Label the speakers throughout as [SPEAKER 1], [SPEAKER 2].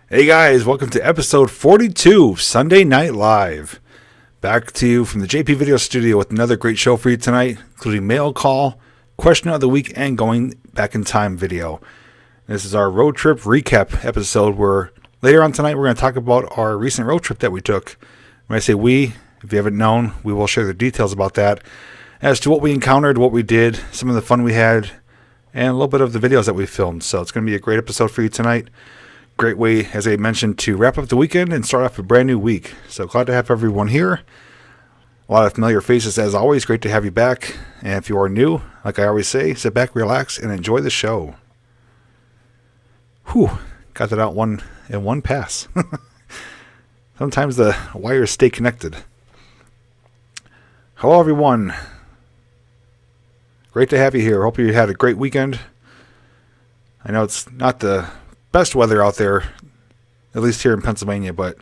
[SPEAKER 1] Hey guys, welcome to episode 42 of Sunday Night Live. Back to you from the JPVideos studio with another great show for you tonight, including mail call, question of the week, and going back in time video. This is our road trip recap episode where later on tonight we're going to talk about our recent road trip that we took. When I say we, if you haven't known, we will share the details about that as to what we encountered, what we did, some of the fun we had, and a little bit of the videos that we filmed. So it's going to be a great episode for you tonight. Great way, as I mentioned, to wrap up the weekend and start off a brand new week. So glad to have everyone here. A lot of familiar faces as always. Great to have you back. And if you are new, like I always say, sit back, relax, and enjoy the show. Whew, got that out in one pass. Sometimes the wires stay connected. Hello, everyone. Great to have you here. Hope you had a great weekend. I know it's not the best weather out there, at least here in Pennsylvania, but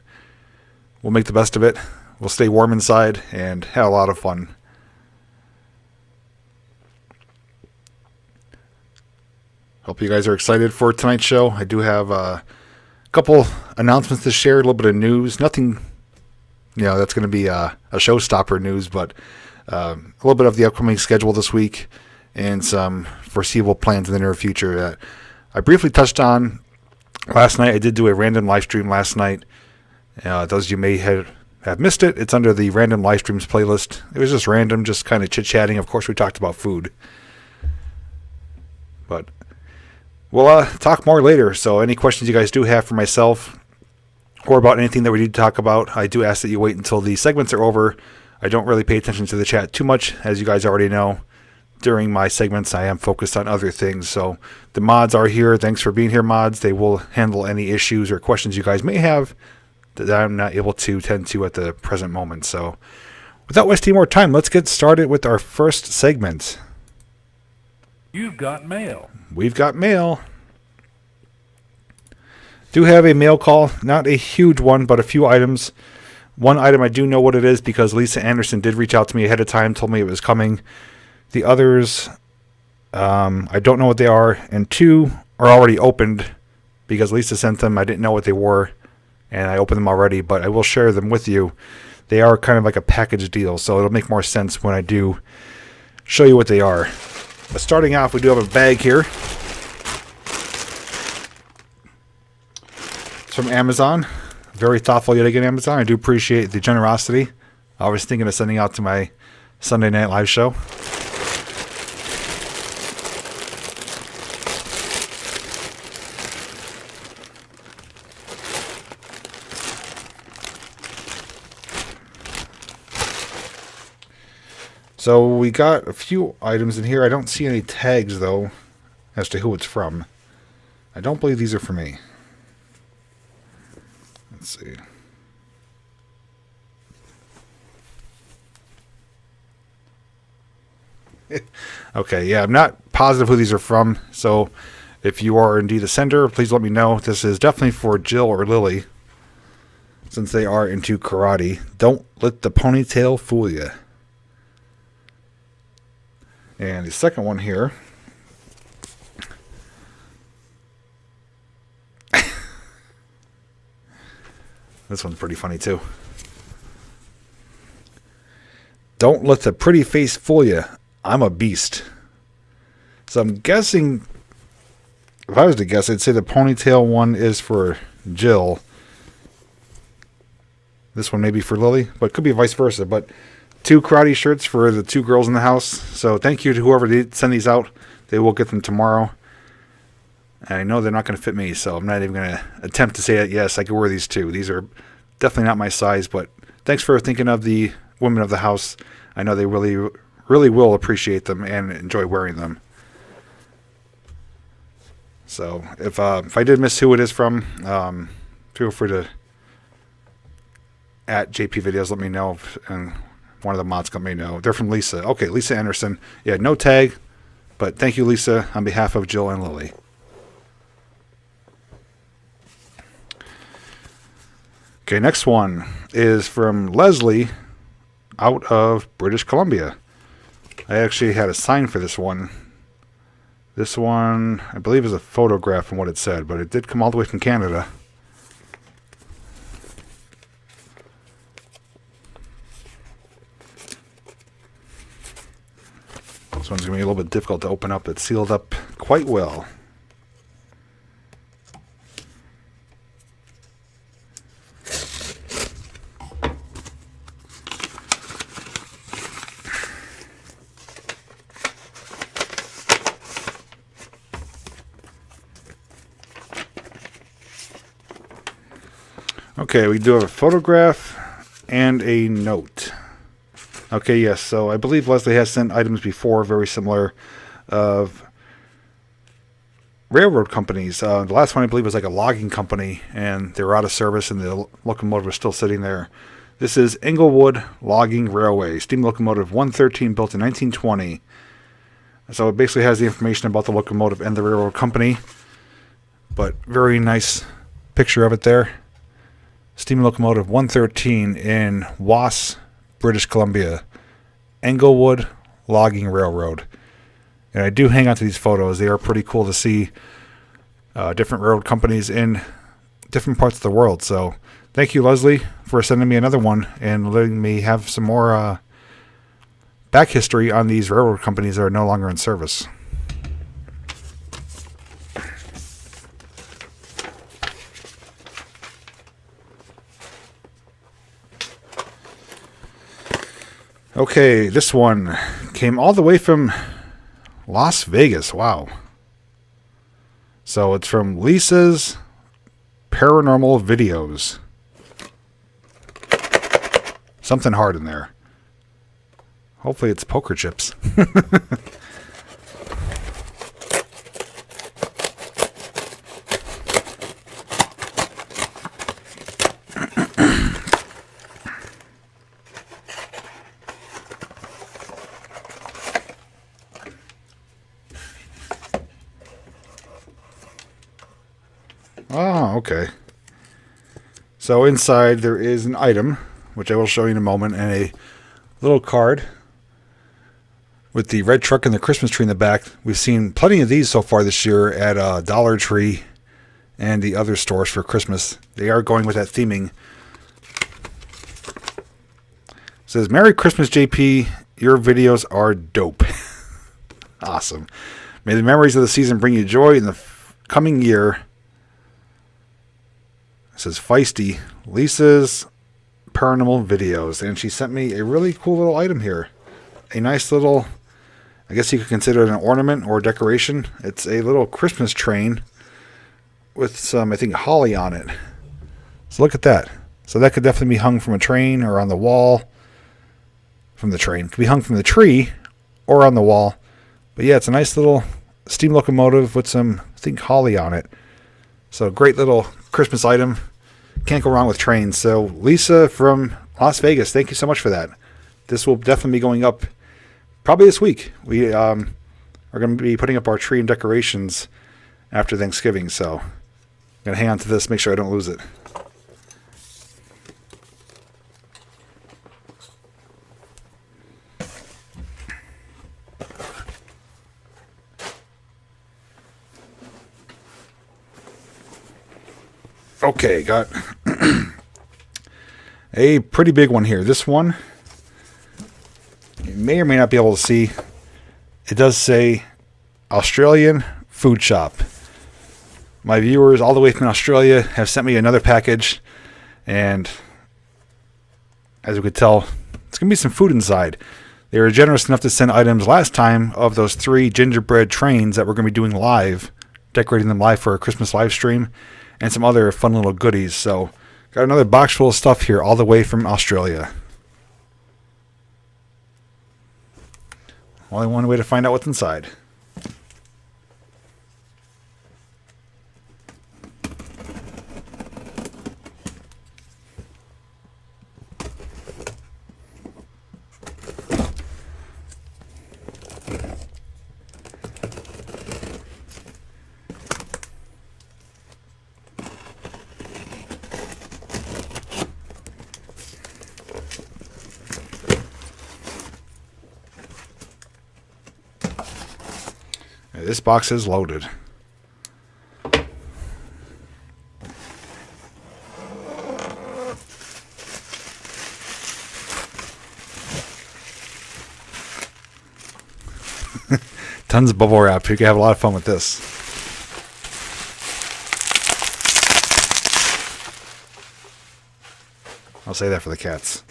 [SPEAKER 1] we'll make the best of it. We'll stay warm inside and have a lot of fun. Hope you guys are excited for tonight's show. I do have a couple announcements to share, a little bit of news. Nothing, that's going to be a showstopper news, but a little bit of the upcoming schedule this week and some foreseeable plans in the near future that I briefly touched on last night. I did do a random live stream last night. Those of you may have missed it. It's under the random live streams playlist. It was just random, just kind of chit-chatting. Of course, we talked about food. But we'll talk more later. So any questions you guys do have for myself or about anything that we need to talk about, I do ask that you wait until the segments are over. I don't really pay attention to the chat too much, as you guys already know. During my segments, I am focused on other things. So the mods are here. Thanks for being here, mods. They will handle any issues or questions you guys may have that I'm not able to tend to at the present moment. So without wasting more time, let's get started with our first segment.
[SPEAKER 2] You've got mail.
[SPEAKER 1] We've got mail. Do have a mail call. Not a huge one, but a few items. One item I do know what it is because Lisa Anderson did reach out to me ahead of time, told me it was coming. The others, I don't know what they are, and two are already opened because Lisa sent them. I didn't know what they were, and I opened them already, but I will share them with you. They are kind of like a package deal, so it'll make more sense when I do show you what they are. But starting off, we do have a bag here. It's from Amazon. Very thoughtful yet again, Amazon. I do appreciate the generosity. I was thinking of sending out to my Sunday Night Live show. So we got a few items in here. I don't see any tags, though, as to who it's from. I don't believe these are for me. Let's see. Okay, yeah, I'm not positive who these are from. So if you are indeed a sender, please let me know. This is definitely for Jill or Lily, since they are into karate. Don't let the ponytail fool you. And the second one here. This one's pretty funny too. Don't let the pretty face fool you. I'm a beast. So I'm guessing, if I was to guess, I'd say the ponytail one is for Jill. This one may be for Lily, but it could be vice versa. But 2 karate shirts for the 2 girls in the house. So thank you to whoever did send these out. They will get them tomorrow. And I know they're not going to fit me, so I'm not even going to attempt to say that, yes, I can wear these too. These are definitely not my size, but thanks for thinking of the women of the house. I know they really, really will appreciate them and enjoy wearing them. So if I did miss who it is from, feel free to at JPVideos let me know, and one of the mods let me know. They're from Lisa. Okay, Lisa Anderson. Yeah, no tag, but thank you, Lisa, on behalf of Jill and Lily. Okay, next one is from Leslie out of British Columbia. I actually had a sign for this one. This one, I believe, is a photograph from what it said, but it did come all the way from Canada. This one's going to be a little bit difficult to open up. It's sealed up quite well. Okay, we do have a photograph and a note. Okay, yes, so I believe Leslie has sent items before, very similar, of railroad companies. The last one I believe was like a logging company, and they were out of service and the locomotive was still sitting there. This is Englewood Logging Railway, steam locomotive 113, built in 1920. So it basically has the information about the locomotive and the railroad company, but very nice picture of it there. Steam locomotive 113 in Was, British Columbia. Englewood Logging Railroad. And I do hang on to these photos. They are pretty cool to see different railroad companies in different parts of the world. So thank you, Leslie, for sending me another one and letting me have some more back history on these railroad companies that are no longer in service. Okay, this one came all the way from Las Vegas. Wow. So it's from Lisa's Paranormal Videos. Something hard in there. Hopefully it's poker chips. Oh, okay. So inside there is an item, which I will show you in a moment, and a little card with the red truck and the Christmas tree in the back. We've seen plenty of these so far this year at Dollar Tree and the other stores for Christmas. They are going with that theming. It says, "Merry Christmas, JP. Your videos are dope." Awesome. May the memories of the season bring you joy in the coming year. It says Feisty, Lisa's Paranormal Videos. And she sent me a really cool little item here. A nice little, I guess you could consider it an ornament or decoration. It's a little Christmas train with some, I think, holly on it. So look at that. So that could definitely be hung from a train or on the wall. From the train. It could be hung from the tree or on the wall. But yeah, it's a nice little steam locomotive with some, I think, holly on it. So great little Christmas item. Can't go wrong with trains. So Lisa from Las Vegas, thank you so much for that. This will definitely be going up probably this week. We are going to be putting up our tree and decorations after Thanksgiving. So I'm going to hang on to this, make sure I don't lose it. Okay, got a pretty big one here. This one, you may or may not be able to see. It does say Australian Food Shop. My viewers all the way from Australia have sent me another package, and as you could tell, it's going to be some food inside. They were generous enough to send items last time of those 3 gingerbread trains that we're going to be doing live, decorating them live for a Christmas live stream, and some other fun little goodies. So got another box full of stuff here all the way from Australia. Only one way to find out what's inside. This box is loaded. Tons of bubble wrap. You can have a lot of fun with this. I'll say that for the cats.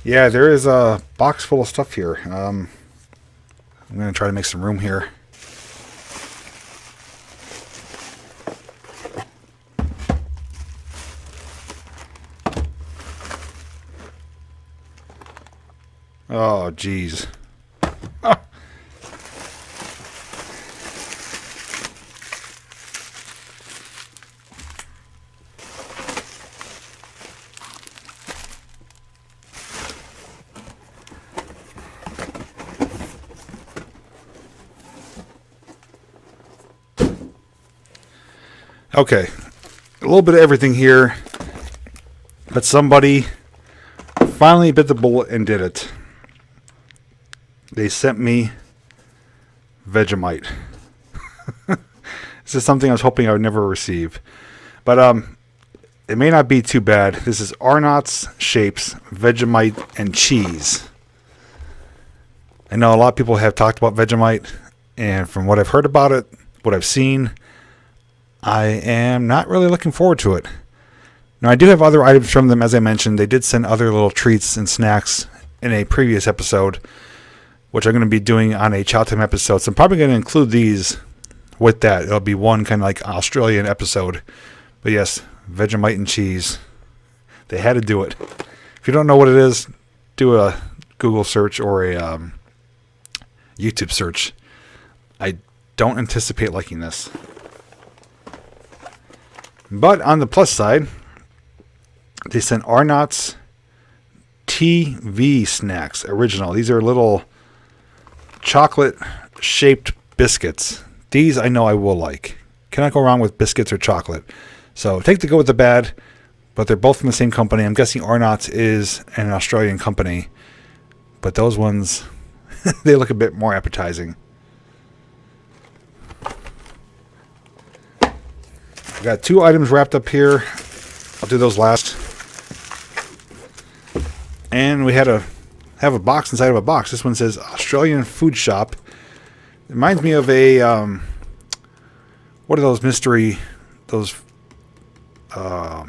[SPEAKER 1] Yeah, there is a box full of stuff here. I'm going to try to make some room here. Oh, geez. Ah. Okay, a little bit of everything here, but somebody finally bit the bullet and did it. They sent me Vegemite. This is something I was hoping I would never receive. But it may not be too bad. This is Arnott's Shapes, Vegemite, and Cheese. I know a lot of people have talked about Vegemite, and from what I've heard about it, what I've seen, I am not really looking forward to it. Now, I do have other items from them, as I mentioned. They did send other little treats and snacks in a previous episode, which I'm going to be doing on a Chow Time episode. So I'm probably going to include these with that. It'll be one kind of like Australian episode. But yes, Vegemite and cheese. They had to do it. If you don't know what it is, do a Google search or a YouTube search. I don't anticipate liking this. But on the plus side, they sent Arnott's TV Snacks Original. These are little chocolate-shaped biscuits. These I know I will like. Cannot go wrong with biscuits or chocolate. So take the good with the bad, but they're both from the same company. I'm guessing Arnott's is an Australian company, but those ones, they look a bit more appetizing. I got 2 items wrapped up here. I'll do those last. And we had have a box inside of a box. This one says Australian Food Shop. It reminds me of a what are those mystery, those I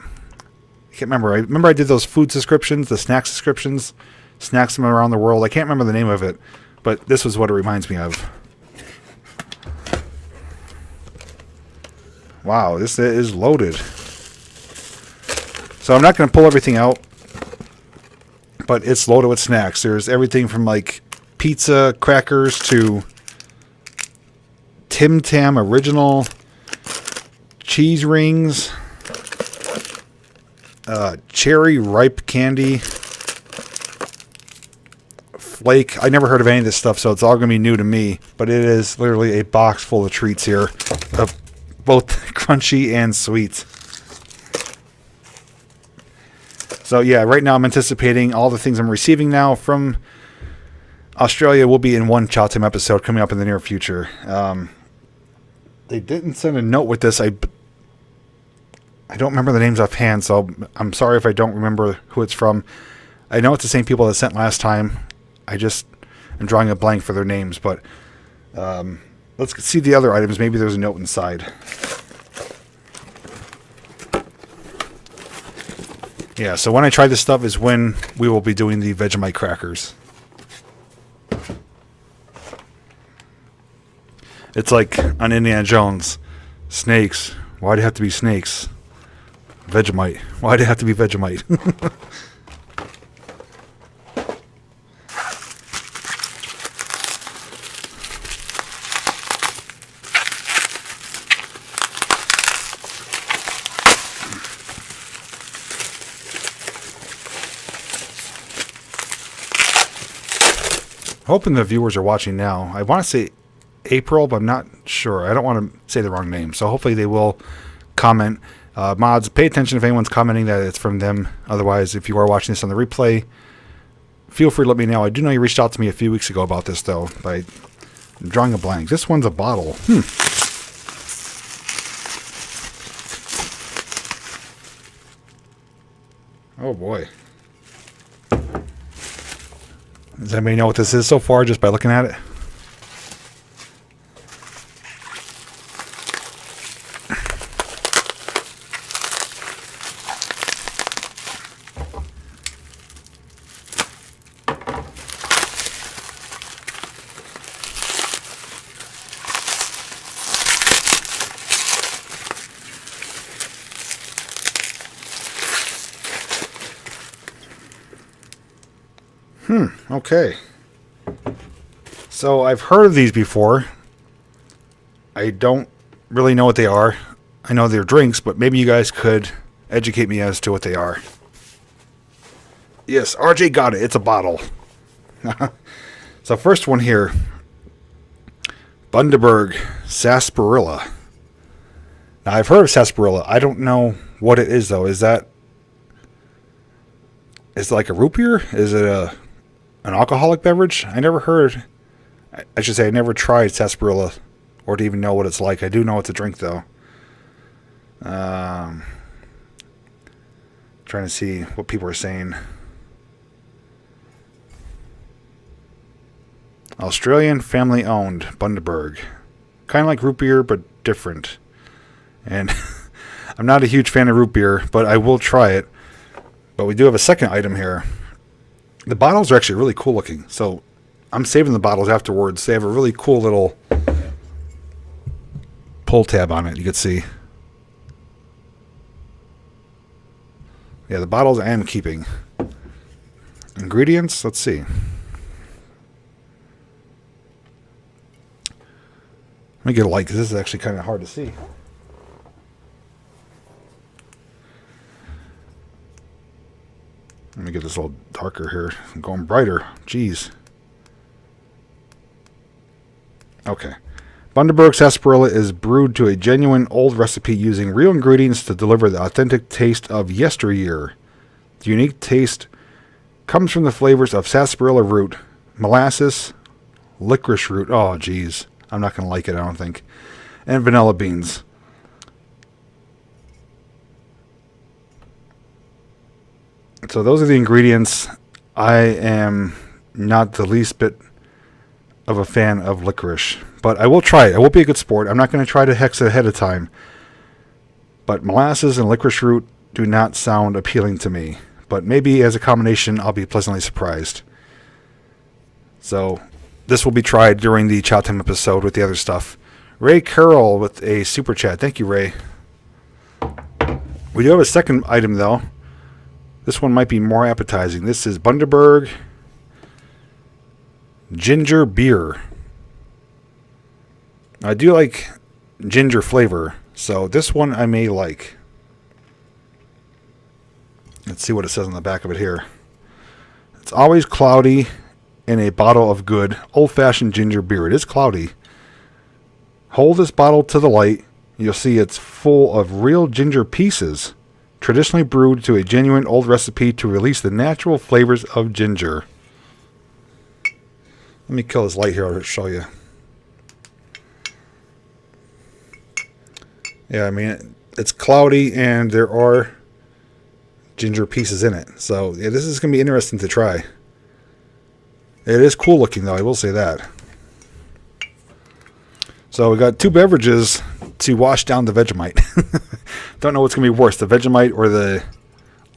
[SPEAKER 1] can't remember. I remember I did those food subscriptions, the snack subscriptions, snacks from around the world. I can't remember the name of it, but this was what it reminds me of. Wow, this is loaded. So I'm not going to pull everything out, but it's loaded with snacks. There's everything from like pizza, crackers to Tim Tam Original, cheese rings, cherry ripe candy, flake. I never heard of any of this stuff, so it's all going to be new to me. But it is literally a box full of treats here, of both crunchy and sweet. So yeah, right now I'm anticipating all the things I'm receiving now from Australia will be in one Chow Time episode coming up in the near future. They didn't send a note with this. I don't remember the names offhand, so I'm sorry if I don't remember who it's from. I know it's the same people that sent last time. I just am drawing a blank for their names, but let's see the other items. Maybe there's a note inside. Yeah, so when I try this stuff is when we will be doing the Vegemite crackers. It's like on Indiana Jones. Snakes. Why do you have to be snakes? Vegemite. Why do you have to be Vegemite? Hoping the viewers are watching now. I want to say April, but I'm not sure. I don't want to say the wrong name. So hopefully they will comment. Mods, pay attention if anyone's commenting that it's from them. Otherwise, if you are watching this on the replay, feel free to let me know. I do know you reached out to me a few weeks ago about this, though, by drawing a blank. This one's a bottle. Oh, boy. Does anybody know what this is so far, just by looking at it? Okay. So I've heard of these before. I don't really know what they are. I know they're drinks, but maybe you guys could educate me as to what they are. Yes, RJ got it. It's a bottle. So first one here. Bundaberg Sarsaparilla. Now I've heard of sarsaparilla. I don't know what it is though. Is it like a root beer? Is it an alcoholic beverage? I never heard. I should say I never tried sarsaparilla or to even know what it's like. I do know it's a drink though. Trying to see what people are saying. Australian family owned Bundaberg. Kind of like root beer but different. And I'm not a huge fan of root beer, but I will try it. But we do have a second item here. The bottles are actually really cool looking. So I'm saving the bottles afterwards. They have a really cool little pull tab on it. You can see. Yeah, the bottles I am keeping. Ingredients, let's see. Let me get a light because this is actually kind of hard to see. Let me get this a little darker here. I'm going brighter. Jeez. Okay. Bundaberg sarsaparilla is brewed to a genuine old recipe using real ingredients to deliver the authentic taste of yesteryear. The unique taste comes from the flavors of sarsaparilla root, molasses, licorice root. Oh, geez. I'm not going to like it, I don't think. And vanilla beans. So those are the ingredients. I am not the least bit of a fan of licorice, but I will try it. I will be a good sport. I'm not going to try to hex it ahead of time. But molasses and licorice root do not sound appealing to me. But maybe as a combination, I'll be pleasantly surprised. So this will be tried during the Chow Time episode with the other stuff. Ray Carroll with a super chat. Thank you, Ray. We do have a second item, though. This one might be more appetizing. This is Bundaberg Ginger Beer. I do like ginger flavor, so this one I may like. Let's see what it says on the back of it here. It's always cloudy in a bottle of good old-fashioned ginger beer. It is cloudy. Hold this bottle to the light. You'll see it's full of real ginger pieces, traditionally brewed to a genuine old recipe to release the natural flavors of ginger. Let me kill this light here. I'll show you. Yeah, I mean, it's cloudy and there are ginger pieces in it. So, yeah, this is going to be interesting to try. It is cool looking, though. I will say that. So, we got two beverages to wash down the Vegemite. Don't know what's going to be worse, the Vegemite or the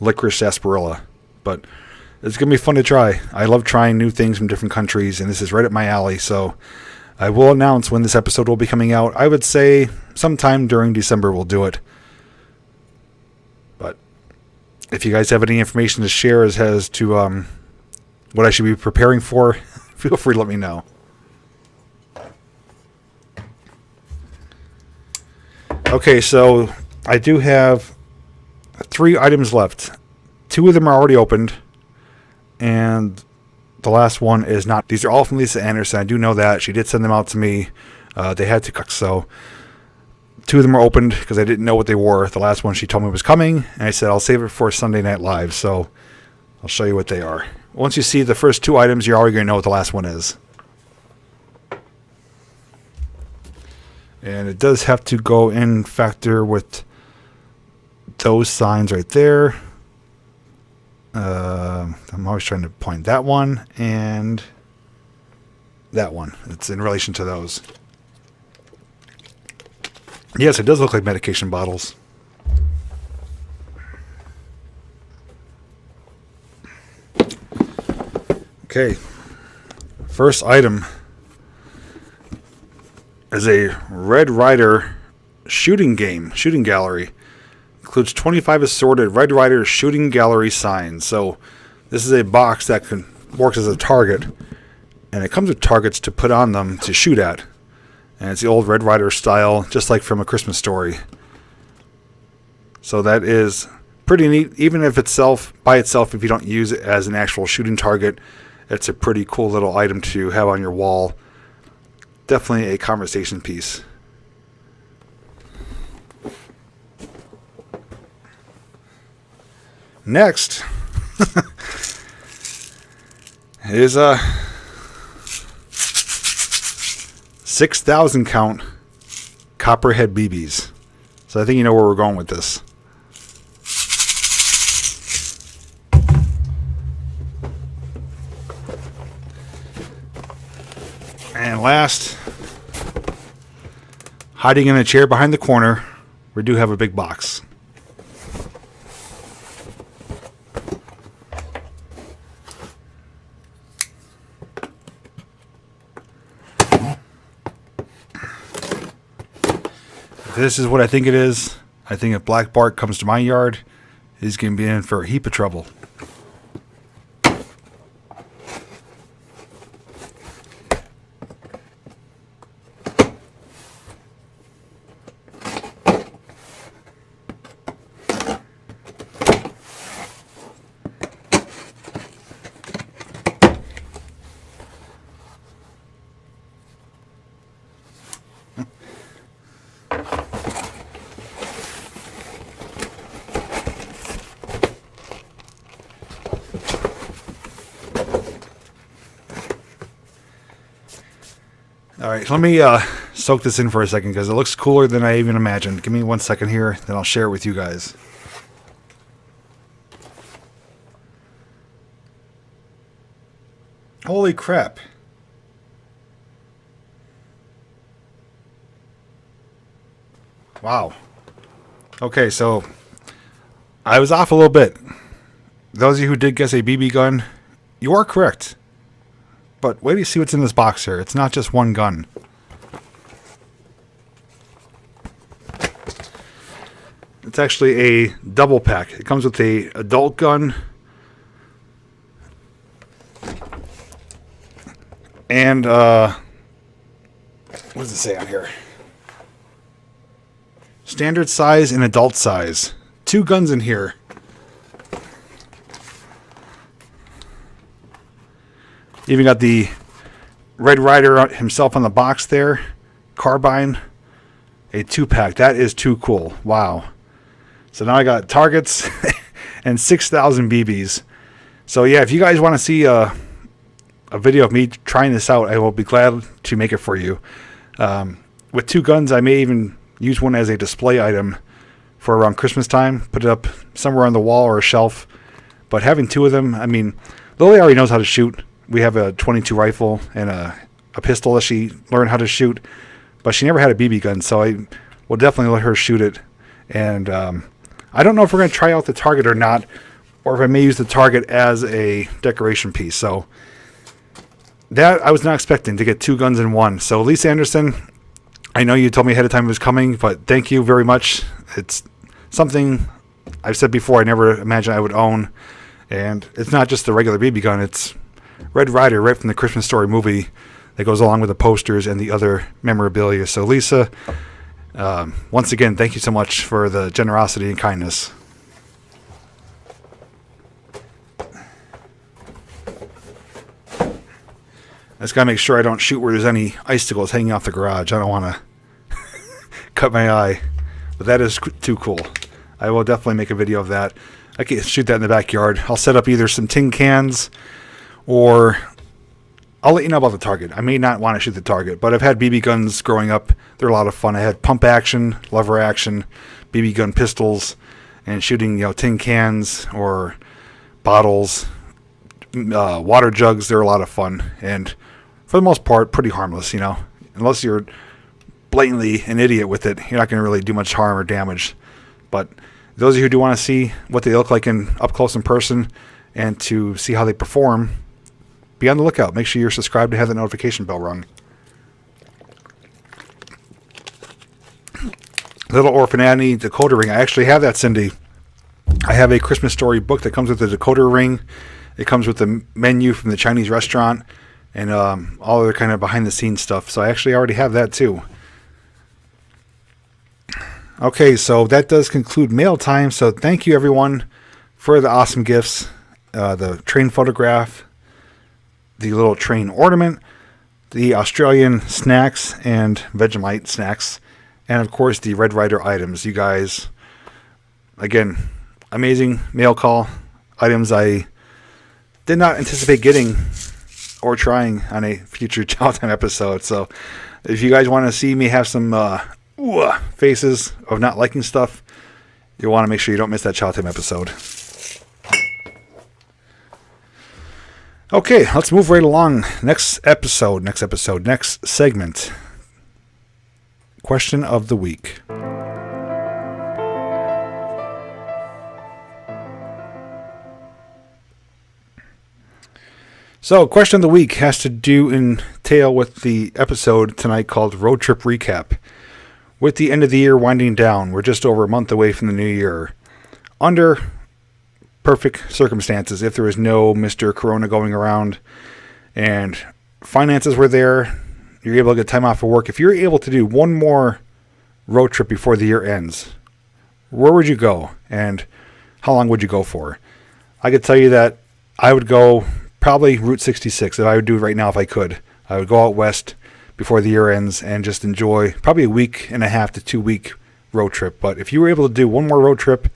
[SPEAKER 1] licorice sarsaparilla. But it's going to be fun to try. I love trying new things from different countries, and this is right up my alley. So I will announce when this episode will be coming out. I would say sometime during December we'll do it. But if you guys have any information to share as to what I should be preparing for, feel free to let me know. Okay, so I do have 3 items left. 2 of them are already opened, and the last one is not. These are all from Lisa Anderson. I do know that. She did send them out to me. They had to cook, so 2 of them are opened because I didn't know what they were. The last one she told me was coming, and I said I'll save it for Sunday Night Live, so I'll show you what they are. once you see the first two items, you're already going to know what the last one is. And it does have to go in factor with those signs right there. I'm always trying to point that one and that one. It's in relation to those. Yes, it does look like medication bottles. Okay. First item is a Red Ryder shooting gallery. Includes 25 assorted Red Ryder shooting gallery signs. So this is a box that works as a target, and it comes with targets to put on them to shoot at. And it's the old Red Ryder style, just like from A Christmas Story. So that is pretty neat. Even if by itself, if you don't use it as an actual shooting target, it's a pretty cool little item to have on your wall. Definitely a conversation piece. Next is a 6,000 count Copperhead BBs. So I think you know where we're going with this. And last, hiding in a chair behind the corner, we do have a big box. This is what I think it is. I think if Black Bart comes to my yard, he's going to be in for a heap of trouble. All right, let me soak this in for a second because it looks cooler than I even imagined. Give me 1 second here, then I'll share it with you guys. Holy crap. Wow. Okay, so I was off a little bit. Those of you who did guess a BB gun, you are correct. But wait till you see what's in this box here. It's not just one gun. It's actually a double pack. It comes with a adult gun and what does it say on here? Standard size and adult size. 2 guns in here. Even got the Red Ryder himself on the box there. Carbine. A 2-pack. That is too cool. Wow. So now I got targets and 6,000 BBs. So yeah, if you guys want to see a video of me trying this out, I will be glad to make it for you. With 2 guns, I may even use one as a display item for around Christmas time. Put it up somewhere on the wall or a shelf. But having 2 of them, I mean, Lily already knows how to shoot. We have a .22 rifle and a pistol that she learned how to shoot, but she never had a BB gun, so I will definitely let her shoot it. And I don't know if we're going to try out the target or not, or if I may use the target as a decoration piece. So that I was not expecting, to get 2 guns in one. So Lisa Anderson, I know you told me ahead of time it was coming, but thank you very much. It's something I've said before I never imagined I would own. And it's not just the regular BB gun, it's Red Ryder right from the Christmas Story movie that goes along with the posters and the other memorabilia. So Lisa, once again, thank you so much for the generosity and kindness. I just gotta make sure I don't shoot where there's any icicles hanging off the garage. I don't want to cut my eye, but that is too cool. I will definitely make a video of that. I can shoot that in the backyard. I'll set up either some tin cans or I'll let you know about the target. I may not want to shoot the target, but I've had BB guns growing up. They're a lot of fun. I had pump action, lever action, BB gun pistols, and shooting, tin cans or bottles, water jugs. They're a lot of fun, and for the most part, pretty harmless. Unless you're blatantly an idiot with it, you're not going to really do much harm or damage. But those of you who do want to see what they look like up close in person and to see how they perform, be on the lookout. Make sure you're subscribed to have the notification bell rung. Little Orphan Annie decoder ring. I actually have that, Cindy. I have a Christmas Story book that comes with the decoder ring. It comes with the menu from the Chinese restaurant and all other kind of behind-the-scenes stuff. So I actually already have that too. Okay, so that does conclude mail time. So thank you, everyone, for the awesome gifts. The train photograph, the little train ornament, the Australian snacks and Vegemite snacks, and of course the Red Ryder items. You guys, again, amazing mail call items I did not anticipate getting or trying on a future Chow Time episode. So if you guys want to see me have some faces of not liking stuff, you'll want to make sure you don't miss that Chow Time episode. Okay, let's move right along. Next segment. Question of the week. So, question of the week has to entail with the episode tonight called Road Trip Recap. With the end of the year winding down, we're just over a month away from the new year. Under perfect circumstances, if there was no Mr. Corona going around and finances were there, you're able to get time off of work. If you're able to do one more road trip before the year ends, where would you go and how long would you go for? I could tell you that I would go probably Route 66. If I would do it right now if I could. I would go out west before the year ends and just enjoy probably a week and a half to 2 week road trip. But if you were able to do one more road trip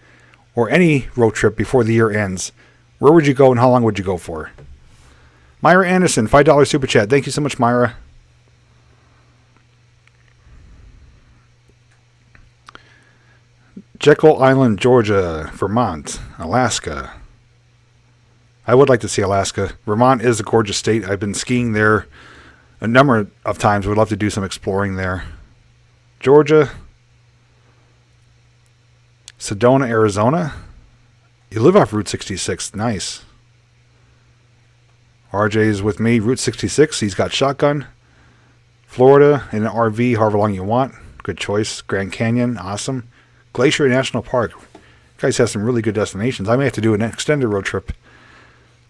[SPEAKER 1] or any road trip before the year ends, where would you go and how long would you go for? Myra Anderson, $5 super chat. Thank you so much, Myra. Jekyll Island, Georgia, Vermont, Alaska. I would like to see Alaska. Vermont is a gorgeous state. I've been skiing there a number of times. Would love to do some exploring there. Georgia. Sedona, Arizona. You live off Route 66. Nice. RJ's with me. Route 66. He's got shotgun. Florida in an RV, however long you want. Good choice. Grand Canyon. Awesome. Glacier National Park. You guys have some really good destinations. I may have to do an extended road trip.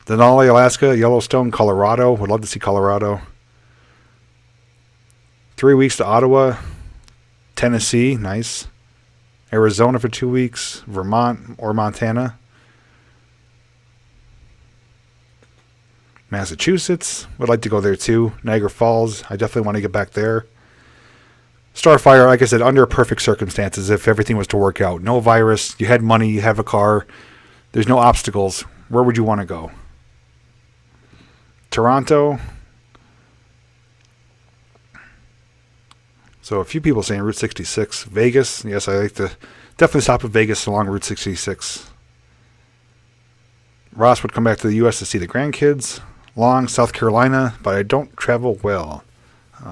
[SPEAKER 1] Denali, Alaska. Yellowstone, Colorado. Would love to see Colorado. 3 weeks to Ottawa. Tennessee. Nice. Arizona for 2 weeks, Vermont or Montana, Massachusetts, would like to go there too, Niagara Falls, I definitely want to get back there. Starfire, like I said, under perfect circumstances, if everything was to work out, no virus, you had money, you have a car, there's no obstacles, where would you want to go? Toronto. So a few people saying Route 66. Vegas. Yes, I like to definitely stop at Vegas along Route 66. Ross would come back to the U.S. to see the grandkids. Long, South Carolina, but I don't travel well.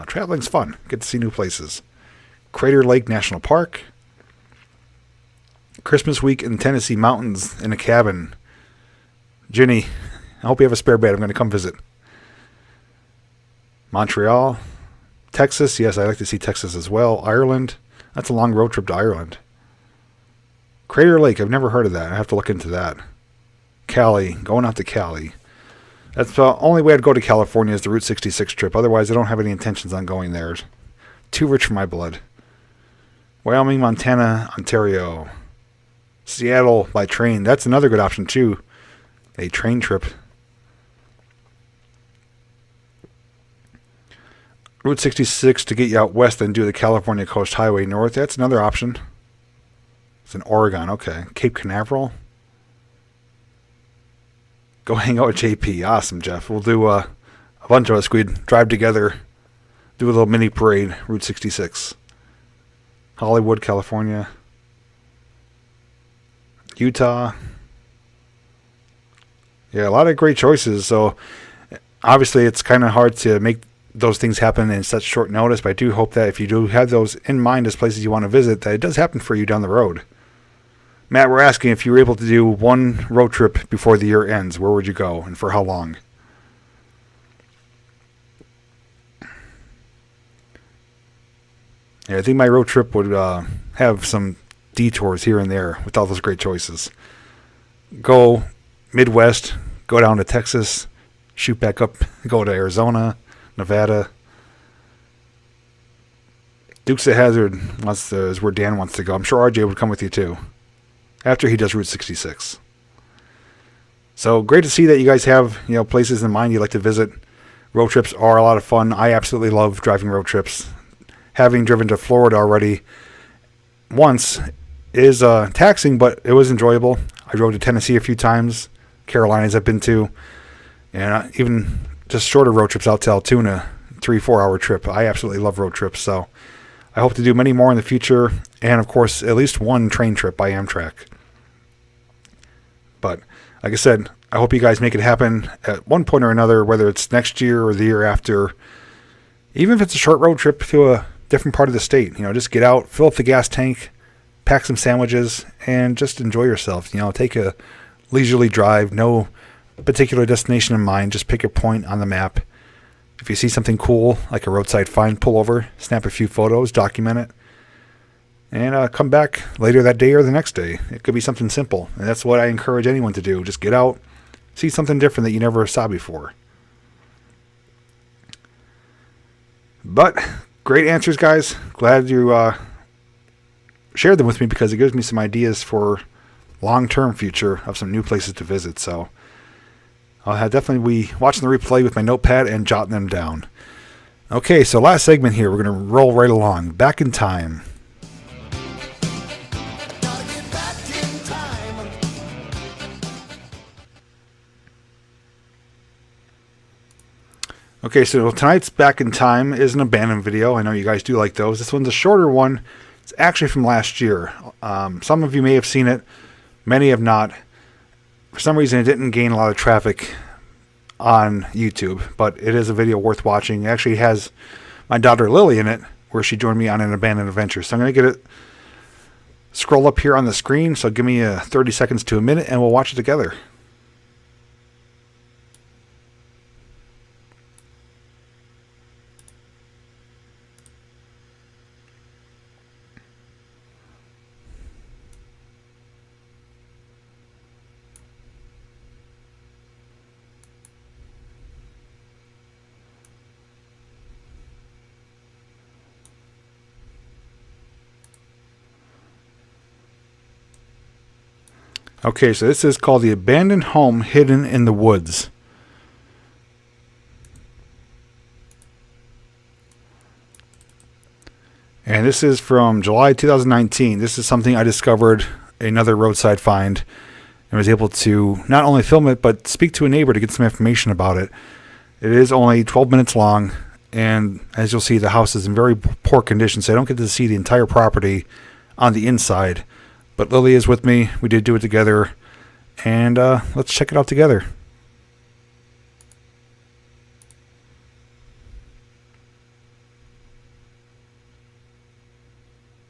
[SPEAKER 1] Traveling's fun. Get to see new places. Crater Lake National Park. Christmas week in Tennessee mountains in a cabin. Ginny, I hope you have a spare bed. I'm going to come visit. Montreal. Texas, yes, I like to see Texas as well. Ireland, that's a long road trip to Ireland. Crater Lake, I've never heard of that. I have to look into that. Cali, going out to Cali. That's the only way I'd go to California is the Route 66 trip. Otherwise, I don't have any intentions on going there. Too rich for my blood. Wyoming, Montana, Ontario. Seattle by train. That's another good option too. A train trip. Route 66 to get you out west and do the California Coast Highway north. That's another option. It's in Oregon. Okay. Cape Canaveral. Go hang out with JP. Awesome, Jeff. We'll do a bunch of us. We'd drive together, do a little mini parade, Route 66. Hollywood, California. Utah. Yeah, a lot of great choices. So obviously it's kind of hard to make those things happen in such short notice, but I do hope that if you do have those in mind as places you want to visit, that it does happen for you down the road. Matt, we're asking if you were able to do one road trip before the year ends, where would you go and for how long? Yeah, I think my road trip would have some detours here and there with all those great choices. Go Midwest, go down to Texas, shoot back up, go to Arizona, Nevada. Dukes of Hazzard is where Dan wants to go. I'm sure RJ would come with you too, after he does Route 66. So great to see that you guys have, places in mind you like to visit. Road trips are a lot of fun. I absolutely love driving road trips. Having driven to Florida already once is taxing, but it was enjoyable. I drove to Tennessee a few times. Carolinas I've been to. And even just shorter road trips out to Altoona, 3-4 hour trip. I absolutely love road trips. So I hope to do many more in the future. And of course, at least one train trip by Amtrak. But like I said, I hope you guys make it happen at one point or another, whether it's next year or the year after. Even if it's a short road trip to a different part of the state, just get out, fill up the gas tank, pack some sandwiches, and just enjoy yourself. Take a leisurely drive, no particular destination in mind, just pick a point on the map. If you see something cool, like a roadside find, pull over, snap a few photos, document it, and come back later that day or the next day. It could be something simple, and that's what I encourage anyone to do. Just get out, see something different that you never saw before. But great answers, guys. Glad you shared them with me, because it gives me some ideas for long-term future of some new places to visit. So I'll definitely be watching the replay with my notepad and jotting them down. Okay, so last segment here. We're going to roll right along. Back in time. Okay, so tonight's Back in Time is an abandoned video. I know you guys do like those. This one's a shorter one. It's actually from last year. Some of you may have seen it. Many have not. For some reason, it didn't gain a lot of traffic on YouTube, but it is a video worth watching. It actually has my daughter Lily in it, where she joined me on an abandoned adventure. So I'm going to get it scroll up here on the screen. So give me 30 seconds to a minute, and we'll watch it together. Okay, so this is called The Abandoned Home Hidden in the Woods. And this is from July 2019. This is something I discovered, another roadside find, and was able to not only film it, but speak to a neighbor to get some information about it. It is only 12 minutes long, and as you'll see, the house is in very poor condition, so I don't get to see the entire property on the inside. But Lily is with me. We did do it together. And let's check it out together.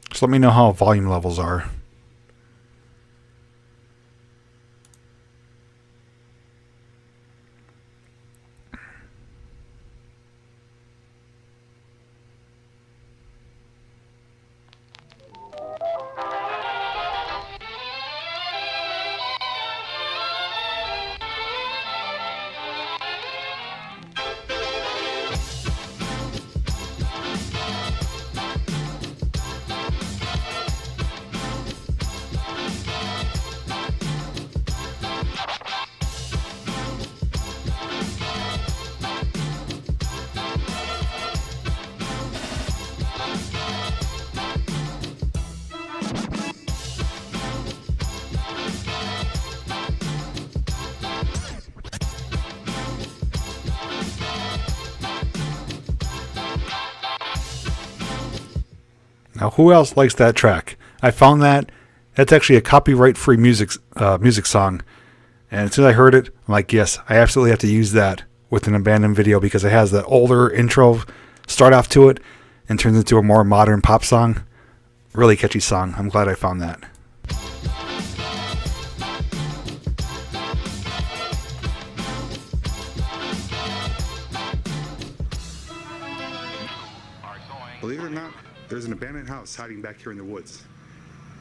[SPEAKER 1] Just let me know how volume levels are. Now, who else likes that track? I found that. That's actually a copyright-free music song. And as soon as I heard it, I'm like, yes, I absolutely have to use that with an abandoned video because it has that older intro start off to it and turns into a more modern pop song. Really catchy song. I'm glad I found that. Believe it or not, there's an abandoned house hiding back here in the woods.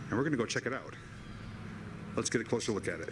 [SPEAKER 1] And we're going to go check it out. Let's get a closer look at it.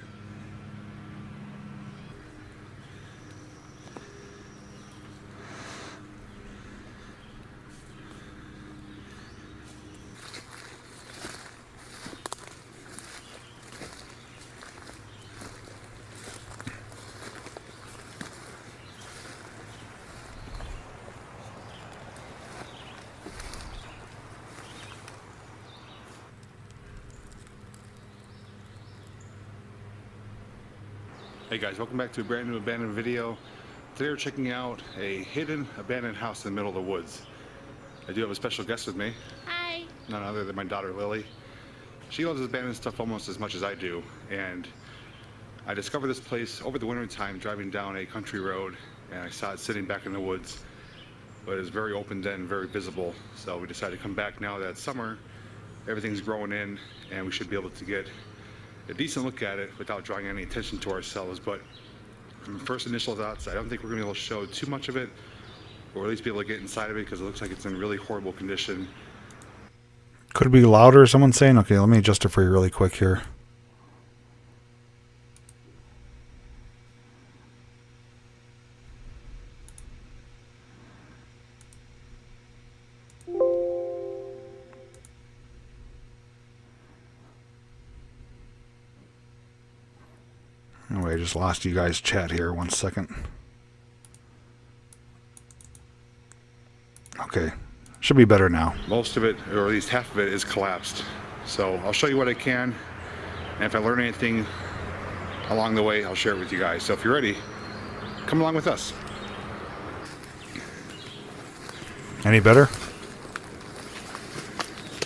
[SPEAKER 1] Hey guys, welcome back to a brand new abandoned video. Today we're checking out a hidden abandoned house in the middle of the woods. I do have a special guest with me.
[SPEAKER 3] Hi.
[SPEAKER 1] None other than my daughter Lily. She loves abandoned stuff almost as much as I do, and I discovered this place over the winter time driving down a country road, and I saw it sitting back in the woods, but it was very open then, very visible. So we decided to come back now that it's summer, everything's growing in, and we should be able to get a decent look at it without drawing any attention to ourselves. But from first initial thoughts, I don't think we're going to be able to show too much of it, or at least be able to get inside of it because it looks like it's in really horrible condition. Could it be louder, someone's saying? Okay, let me adjust it for you really quick here. Anyway, I just lost you guys' chat here. 1 second. Okay, should be better now. Most of it, or at least half of it, is collapsed. So I'll show you what I can, and if I learn anything along the way, I'll share it with you guys. So if you're ready, come along with us. Any better?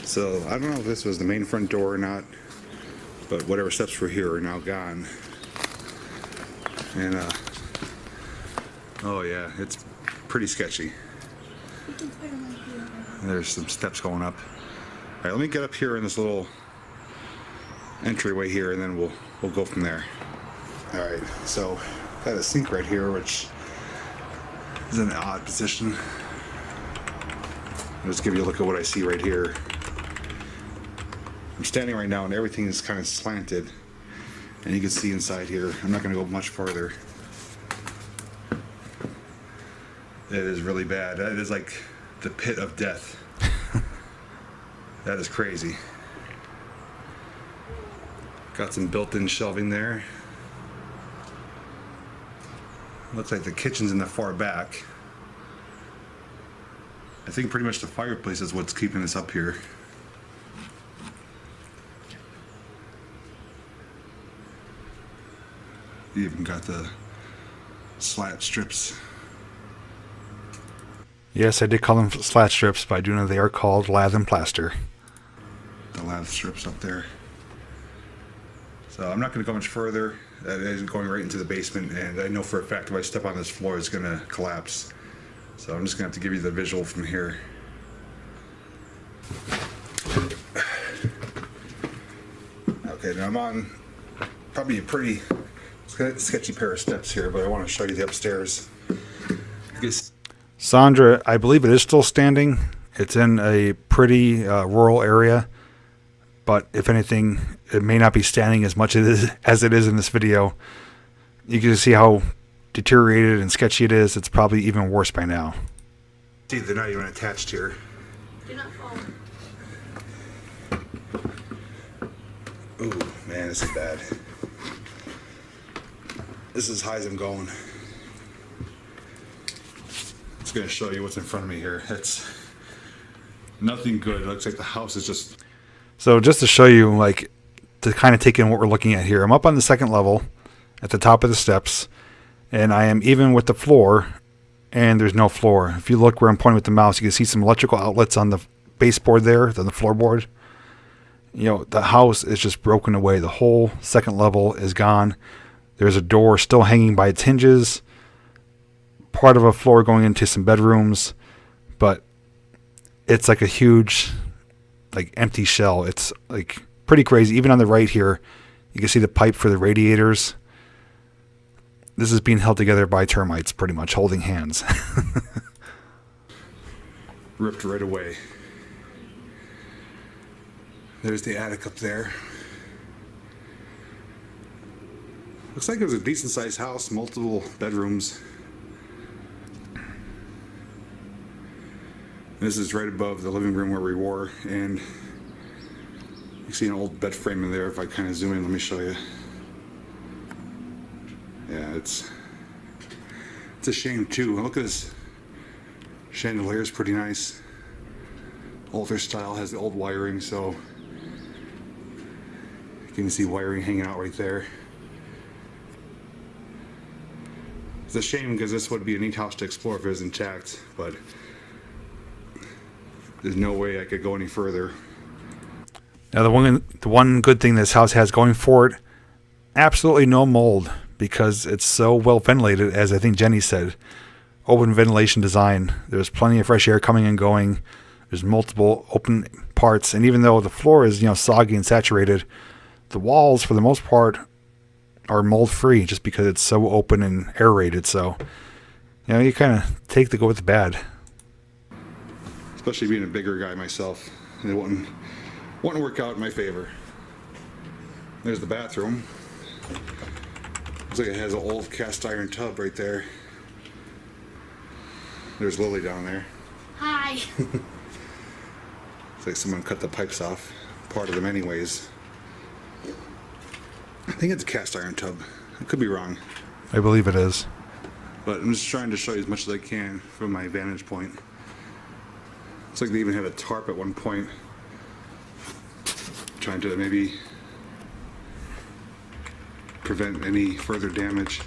[SPEAKER 1] So I don't know if this was the main front door or not, but whatever steps were here are now gone. And oh yeah, it's pretty sketchy. There's some steps going up. All right, let me get up here in this little entryway here, and then we'll go from there. All right, so got a sink right here, which is in an odd position. I'll just give you a look at what I see right here. I'm standing right now, and everything is kind of slanted. And you can see inside here. I'm not going to go much farther. It is really bad. That is like the pit of death. That is crazy. Got some built-in shelving there. Looks like the kitchen's in the far back. I think pretty much the fireplace is what's keeping us up here. You even got the slat strips. Yes, I did call them slat strips, but I do know they are called lath and plaster. The lath strips up there. So I'm not going to go much further. That is going right into the basement, and I know for a fact if I step on this floor, it's going to collapse. So I'm just going to have to give you the visual from here. Okay, now I'm on probably a pretty sketchy pair of steps here, but I want to show you the upstairs. Sandra, I believe it is still standing. It's in a pretty rural area, but if anything, it may not be standing as much as it is in this video. You can see how deteriorated and sketchy it is. It's probably even worse by now. See, they're not even attached here.
[SPEAKER 3] Do not fall.
[SPEAKER 1] Ooh, man, this is bad. This is as high as I'm going. It's going to show you what's in front of me here. It's nothing good. It looks like the house is just... So just to show you, like, to kind of take in what we're looking at here. I'm up on the second level at the top of the steps, and I am even with the floor, and there's no floor. If you look where I'm pointing with the mouse, you can see some electrical outlets on the baseboard there than the floorboard. You know, the house is just broken away. The whole second level is gone. There's a door still hanging by its hinges. Part of a floor going into some bedrooms. But it's like a huge, like, empty shell. It's like pretty crazy. Even on the right here, you can see the pipe for the radiators. This is being held together by termites, pretty much, holding hands. Ripped right away. There's the attic up there. Looks like it was a decent sized house, multiple bedrooms. This is right above the living room where we were, and you can see an old bed frame in there. If I kind of zoom in, let me show you. Yeah, it's a shame too. Look at this chandelier, is pretty nice. Older style, has the old wiring, so you can see wiring hanging out right there. It's a shame because this would be a neat house to explore if it was intact, but there's no way I could go any further. Now the one good thing this house has going for it, absolutely no mold, because it's so well ventilated, as I think Jenny said. Open ventilation design. There's plenty of fresh air coming and going. There's multiple open parts, and even though the floor is, you know, soggy and saturated, the walls, for the most part, are mold-free just because it's so open and aerated. So, you know, you kind of take the good with the bad. Especially being a bigger guy myself, it wouldn't work out in my favor. There's the bathroom. Looks like it has an old cast iron tub right there. There's Lily down there.
[SPEAKER 3] Hi.
[SPEAKER 1] It's like someone cut the pipes off. Part of them anyways. I think it's a cast iron tub. I could be wrong. I believe it is. But I'm just trying to show you as much as I can from my vantage point. Looks like they even had a tarp at one point. Trying to maybe prevent any further damage.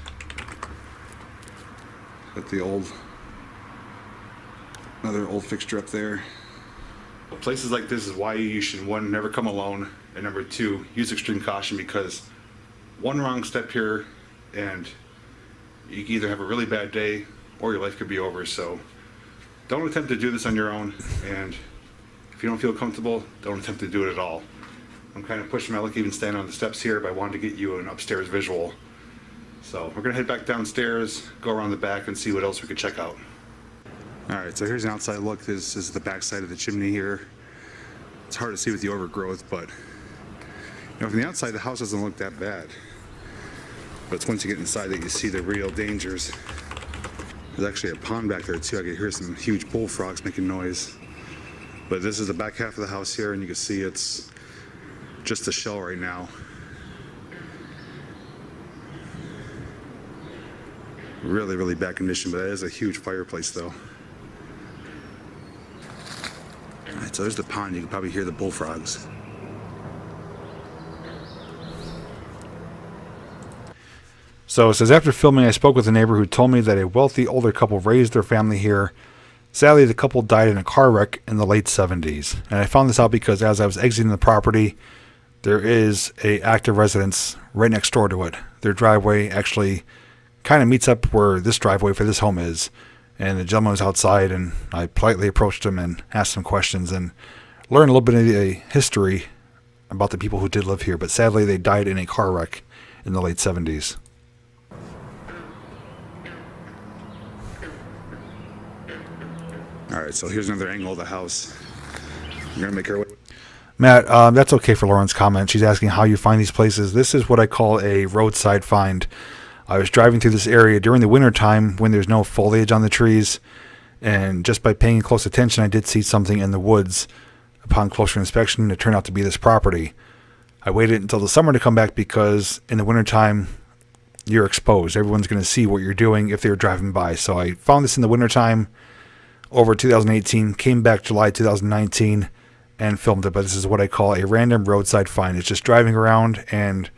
[SPEAKER 1] Got the another old fixture up there. Places like this is why you should, one, never come alone, and number two, use extreme caution, because one wrong step here and you can either have a really bad day or your life could be over. So don't attempt to do this on your own, and if you don't feel comfortable, don't attempt to do it at all. I'm kind of pushing my luck even standing on the steps here, but I wanted to get you an upstairs visual. So we're gonna head back downstairs, go around the back and see what else we could check out. Alright, so here's an outside look. This is the back side of the chimney here. It's hard to see with the overgrowth, but you know, from the outside the house doesn't look that bad. But it's once you get inside that you see the real dangers. There's actually a pond back there too. I could hear some huge bullfrogs making noise. But this is the back half of the house here, and you can see it's just a shell right now. Really, really bad condition, but that is a huge fireplace though. Alright, so there's the pond. You can probably hear the bullfrogs. So it says, after filming, I spoke with a neighbor who told me that a wealthy older couple raised their family here. Sadly, the couple died in a car wreck in the late 70s. And I found this out because as I was exiting the property, there is a active residence right next door to it. Their driveway actually kind of meets up where this driveway for this home is. And the gentleman was outside, and I politely approached him and asked some questions and learned a little bit of the history about the people who did live here. But sadly, they died in a car wreck in the late 70s. Alright, so here's another angle of the house. We're going to make our way. Matt, that's okay for Lauren's comment. She's asking how you find these places. This is what I call a roadside find. I was driving through this area during the winter time when there's no foliage on the trees, and just by paying close attention, I did see something in the woods. Upon closer inspection, it turned out to be this property. I waited until the summer to come back because in the wintertime, you're exposed. Everyone's going to see what you're doing if they're driving by. So I found this in the wintertime over 2018, came back July 2019, and filmed it. But this is what I call a random roadside find. It's just driving around and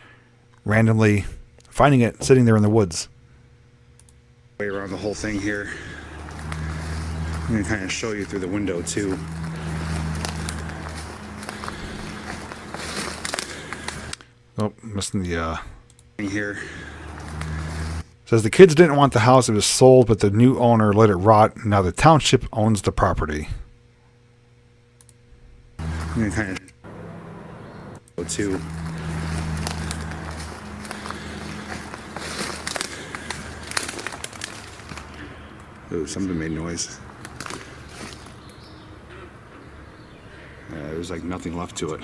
[SPEAKER 1] randomly finding it sitting there in the woods. Way around the whole thing here. I'm going to kind of show you through the window too. Oh, missing the
[SPEAKER 3] here.
[SPEAKER 1] says the kids didn't want the house. It was sold, but the new owner let it rot. Now the township owns the property.
[SPEAKER 3] I'm gonna kind of go to. Ooh, something made noise. There's like nothing left to it.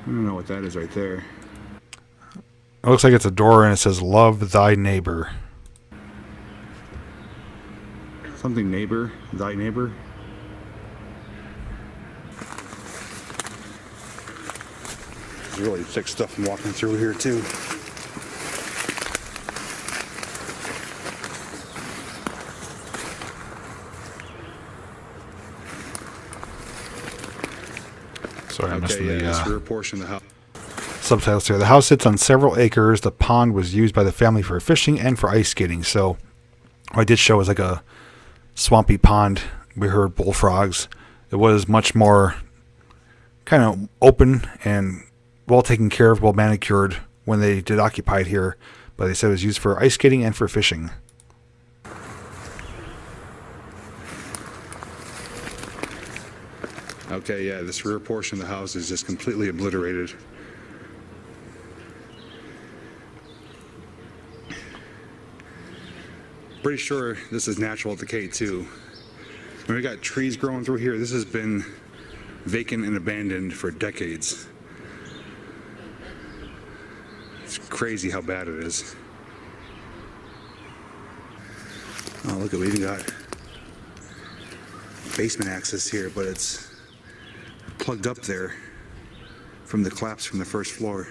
[SPEAKER 3] I don't know what that is right there.
[SPEAKER 1] It looks like it's a door, and it says "Love thy neighbor."
[SPEAKER 3] Something neighbor, thy neighbor. There's really thick stuff I'm walking through here too.
[SPEAKER 1] Sorry, I'm missing
[SPEAKER 3] this
[SPEAKER 1] the
[SPEAKER 3] rear portion of the house.
[SPEAKER 1] subtitles here. The house sits on several acres. The pond was used by the family for fishing and for ice skating. So what I did show was like a swampy pond. We heard bullfrogs. It was much more kind of open and well taken care of, well manicured when they did occupy it here. But they said it was used for ice skating and for fishing.
[SPEAKER 3] Okay, yeah, this rear portion of the house is just completely obliterated. Pretty sure this is natural decay too. And we got trees growing through here. This has been vacant and abandoned for decades. It's crazy how bad it is. Oh, look at, we even got basement access here, but it's plugged up there from the collapse from the first floor.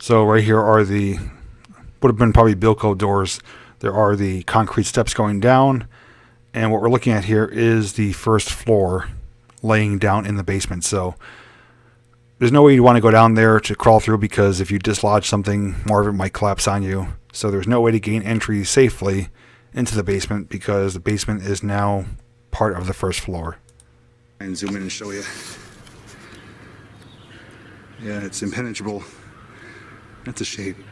[SPEAKER 1] So right here are the, would have been probably Bilco doors. There are the concrete steps going down. And what we're looking at here is the first floor laying down in the basement. So there's no way you want to go down there to crawl through, because if you dislodge something, more of it might collapse on you. So there's no way to gain entry safely into the basement, because the basement is now part of the first floor.
[SPEAKER 3] And zoom in and show you. Yeah, it's impenetrable. That's a shame.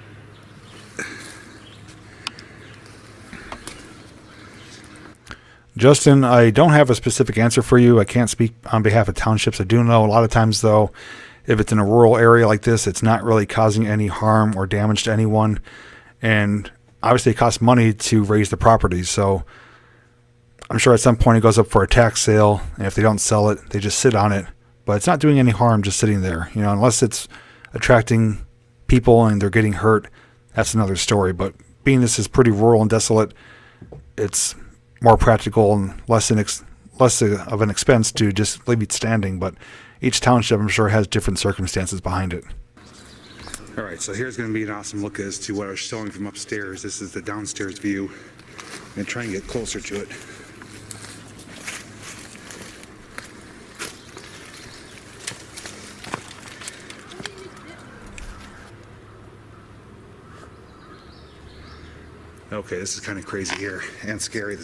[SPEAKER 1] Justin, I don't have a specific answer for you. I can't speak on behalf of townships. I do know a lot of times, though, if it's in a rural area like this, it's not really causing any harm or damage to anyone. And obviously it costs money to raise the property. So I'm sure at some point it goes up for a tax sale. And if they don't sell it, they just sit on it. But it's not doing any harm just sitting there. You know, unless it's attracting people and they're getting hurt, that's another story. But being this is pretty rural and desolate, it's more practical and less of an expense to just leave it standing. But each township, I'm sure, has different circumstances behind it.
[SPEAKER 3] All right, so here's going to be an awesome look as to what I was showing from upstairs. This is the downstairs view. I'm going to try and get closer to it. Okay, this is kind of crazy here and scary.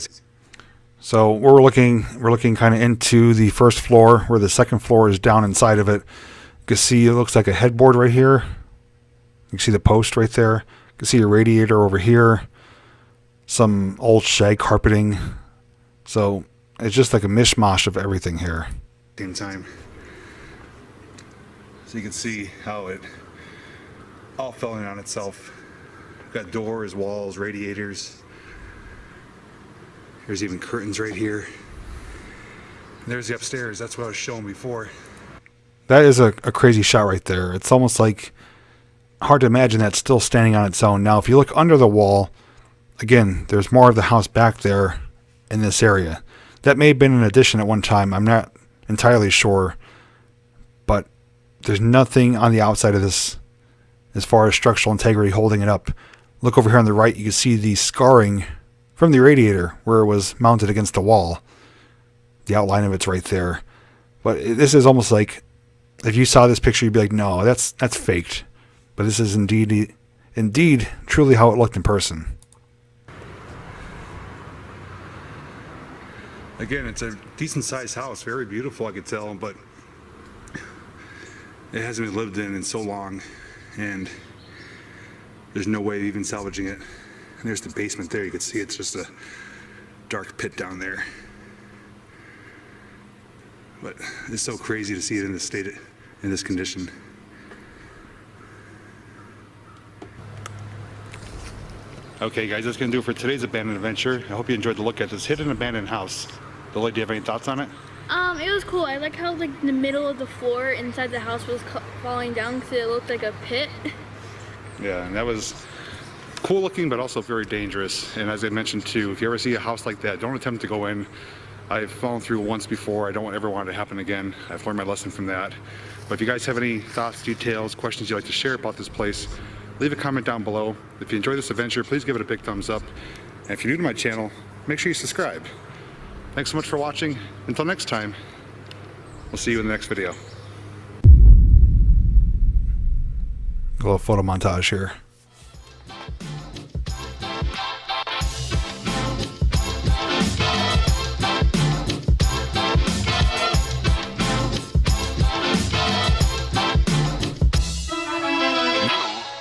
[SPEAKER 1] So we're looking kind of into the first floor, where the second floor is down inside of it. You can see it looks like a headboard right here. You can see the post right there. You can see a radiator over here. Some old shag carpeting. So it's just like a mishmash of everything here.
[SPEAKER 3] Same time. So you can see how it all fell in on itself. Got doors, walls, radiators. There's even curtains right here. And there's the upstairs. That's what I was showing before.
[SPEAKER 1] That is a crazy shot right there. It's almost like hard to imagine that still standing on its own. Now, if you look under the wall, again, there's more of the house back there in this area. That may have been an addition at one time. I'm not entirely sure. But there's nothing on the outside of this as far as structural integrity holding it up. Look over here on the right, you can see the scarring from the radiator where it was mounted against the wall. The outline of it's right there. But this is almost like, if you saw this picture, you'd be like, no, that's faked. But this is indeed truly how it looked in person.
[SPEAKER 3] Again, it's a decent sized house, very beautiful, I could tell, but it hasn't been lived in so long, and there's no way of even salvaging it. And there's the basement there. You can see it's just a dark pit down there. But it's so crazy to see it in this state, in this condition. Okay, guys, that's gonna do it for today's abandoned adventure. I hope you enjoyed the look at this hidden abandoned house. Lily, do you have any thoughts on it?
[SPEAKER 4] It was cool. I like how like the middle of the floor inside the house was falling down because it looked like a pit.
[SPEAKER 3] Yeah, and that was cool looking, but also very dangerous. And as I mentioned too, if you ever see a house like that, don't attempt to go in. I've fallen through once before. I don't ever want it to happen again. I've learned my lesson from that. But if you guys have any thoughts, details, questions you'd like to share about this place, leave a comment down below. If you enjoyed this adventure, please give it a big thumbs up. And if you're new to my channel, make sure you subscribe. Thanks so much for watching. Until next time, we'll see you in the next video.
[SPEAKER 1] A little photo montage here.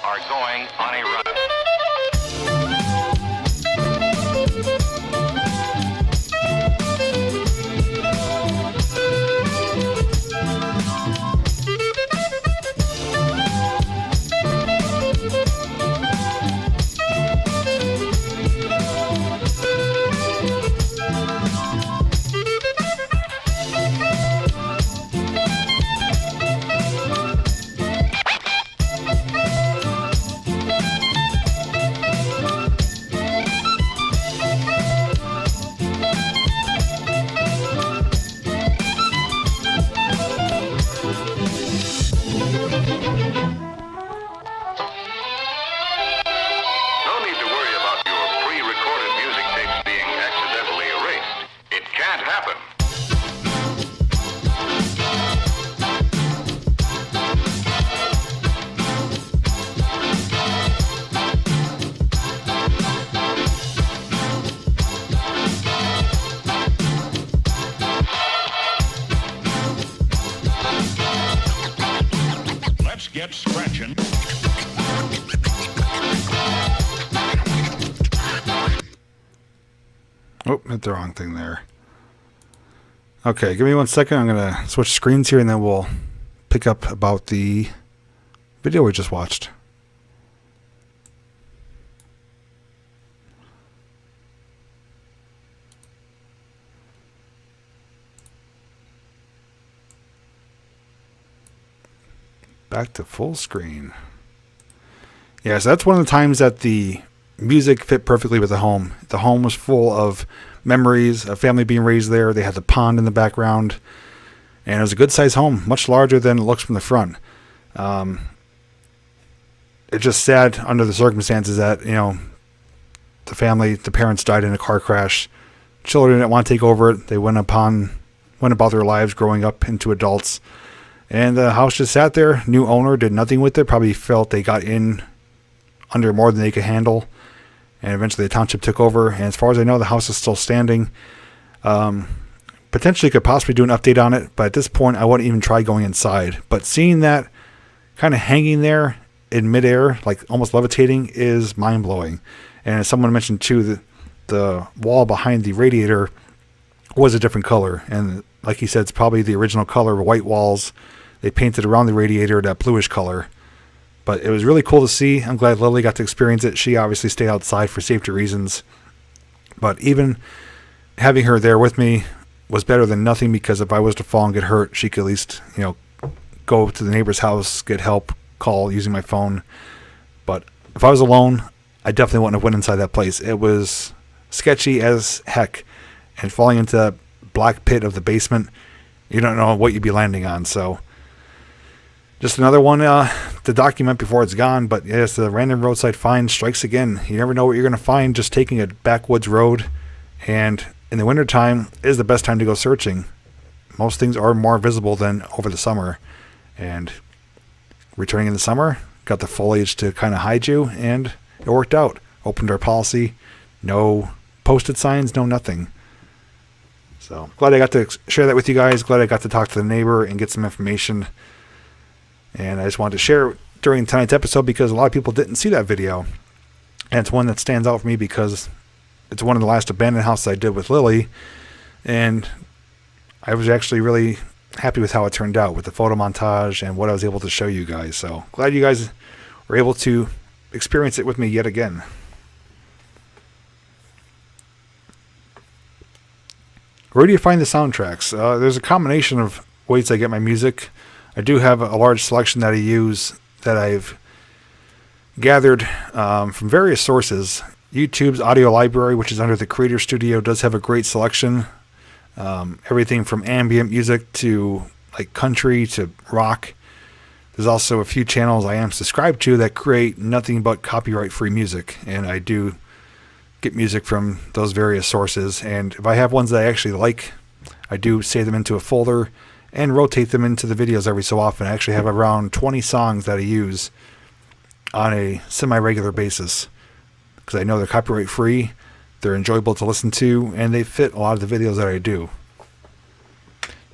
[SPEAKER 5] Are going on a run.
[SPEAKER 2] Get scratching.
[SPEAKER 1] Oh, hit the wrong thing there. Okay, give me 1 second. I'm going to switch screens here and then we'll pick up about the video we just watched. Back to full screen. Yeah, so that's one of the times that the music fit perfectly with the home. The home was full of memories, a family being raised there. They had the pond in the background. And it was a good-sized home, much larger than it looks from the front. It's just sad under the circumstances that, you know, the parents died in a car crash. Children didn't want to take over it. They went about their lives growing up into adults. And the house just sat there. New owner did nothing with it. Probably felt they got in under more than they could handle. And eventually the township took over. And as far as I know, the house is still standing. Potentially could possibly do an update on it. But at this point, I wouldn't even try going inside. But seeing that kind of hanging there in midair, like almost levitating, is mind-blowing. And as someone mentioned too, the wall behind the radiator was a different color. And like he said, it's probably the original color, white walls. They painted around the radiator that bluish color. But it was really cool to see. I'm glad Lily got to experience it. She obviously stayed outside for safety reasons. But even having her there with me was better than nothing, because if I was to fall and get hurt, she could at least, you know, go to the neighbor's house, get help, call using my phone. But if I was alone, I definitely wouldn't have went inside that place. It was sketchy as heck. And falling into that black pit of the basement, you don't know what you'd be landing on. So just another one to document before it's gone. But yes, the random roadside find strikes again. You never know what you're going to find just taking a backwoods road. And in the wintertime is the best time to go searching. Most things are more visible than over the summer. And returning in the summer, got the foliage to kind of hide you, and it worked out. Opened our policy, no posted signs, no nothing. So glad I got to share that with you guys. Glad I got to talk to the neighbor and get some information. And I just wanted to share it during tonight's episode because a lot of people didn't see that video. And it's one that stands out for me because it's one of the last abandoned houses I did with Lily. And I was actually really happy with how it turned out with the photo montage and what I was able to show you guys. So glad you guys were able to experience it with me yet again. Where do you find the soundtracks? There's a combination of ways I get my music. I do have a large selection that I use that I've gathered from various sources. YouTube's audio library, which is under the Creator Studio, does have a great selection. Everything from ambient music to like country to rock. There's also a few channels I am subscribed to that create nothing but copyright-free music, and I do get music from those various sources. And if I have ones that I actually like, I do save them into a folder and rotate them into the videos every so often. I actually have around 20 songs that I use on a semi-regular basis because I know they're copyright-free, they're enjoyable to listen to, and they fit a lot of the videos that I do.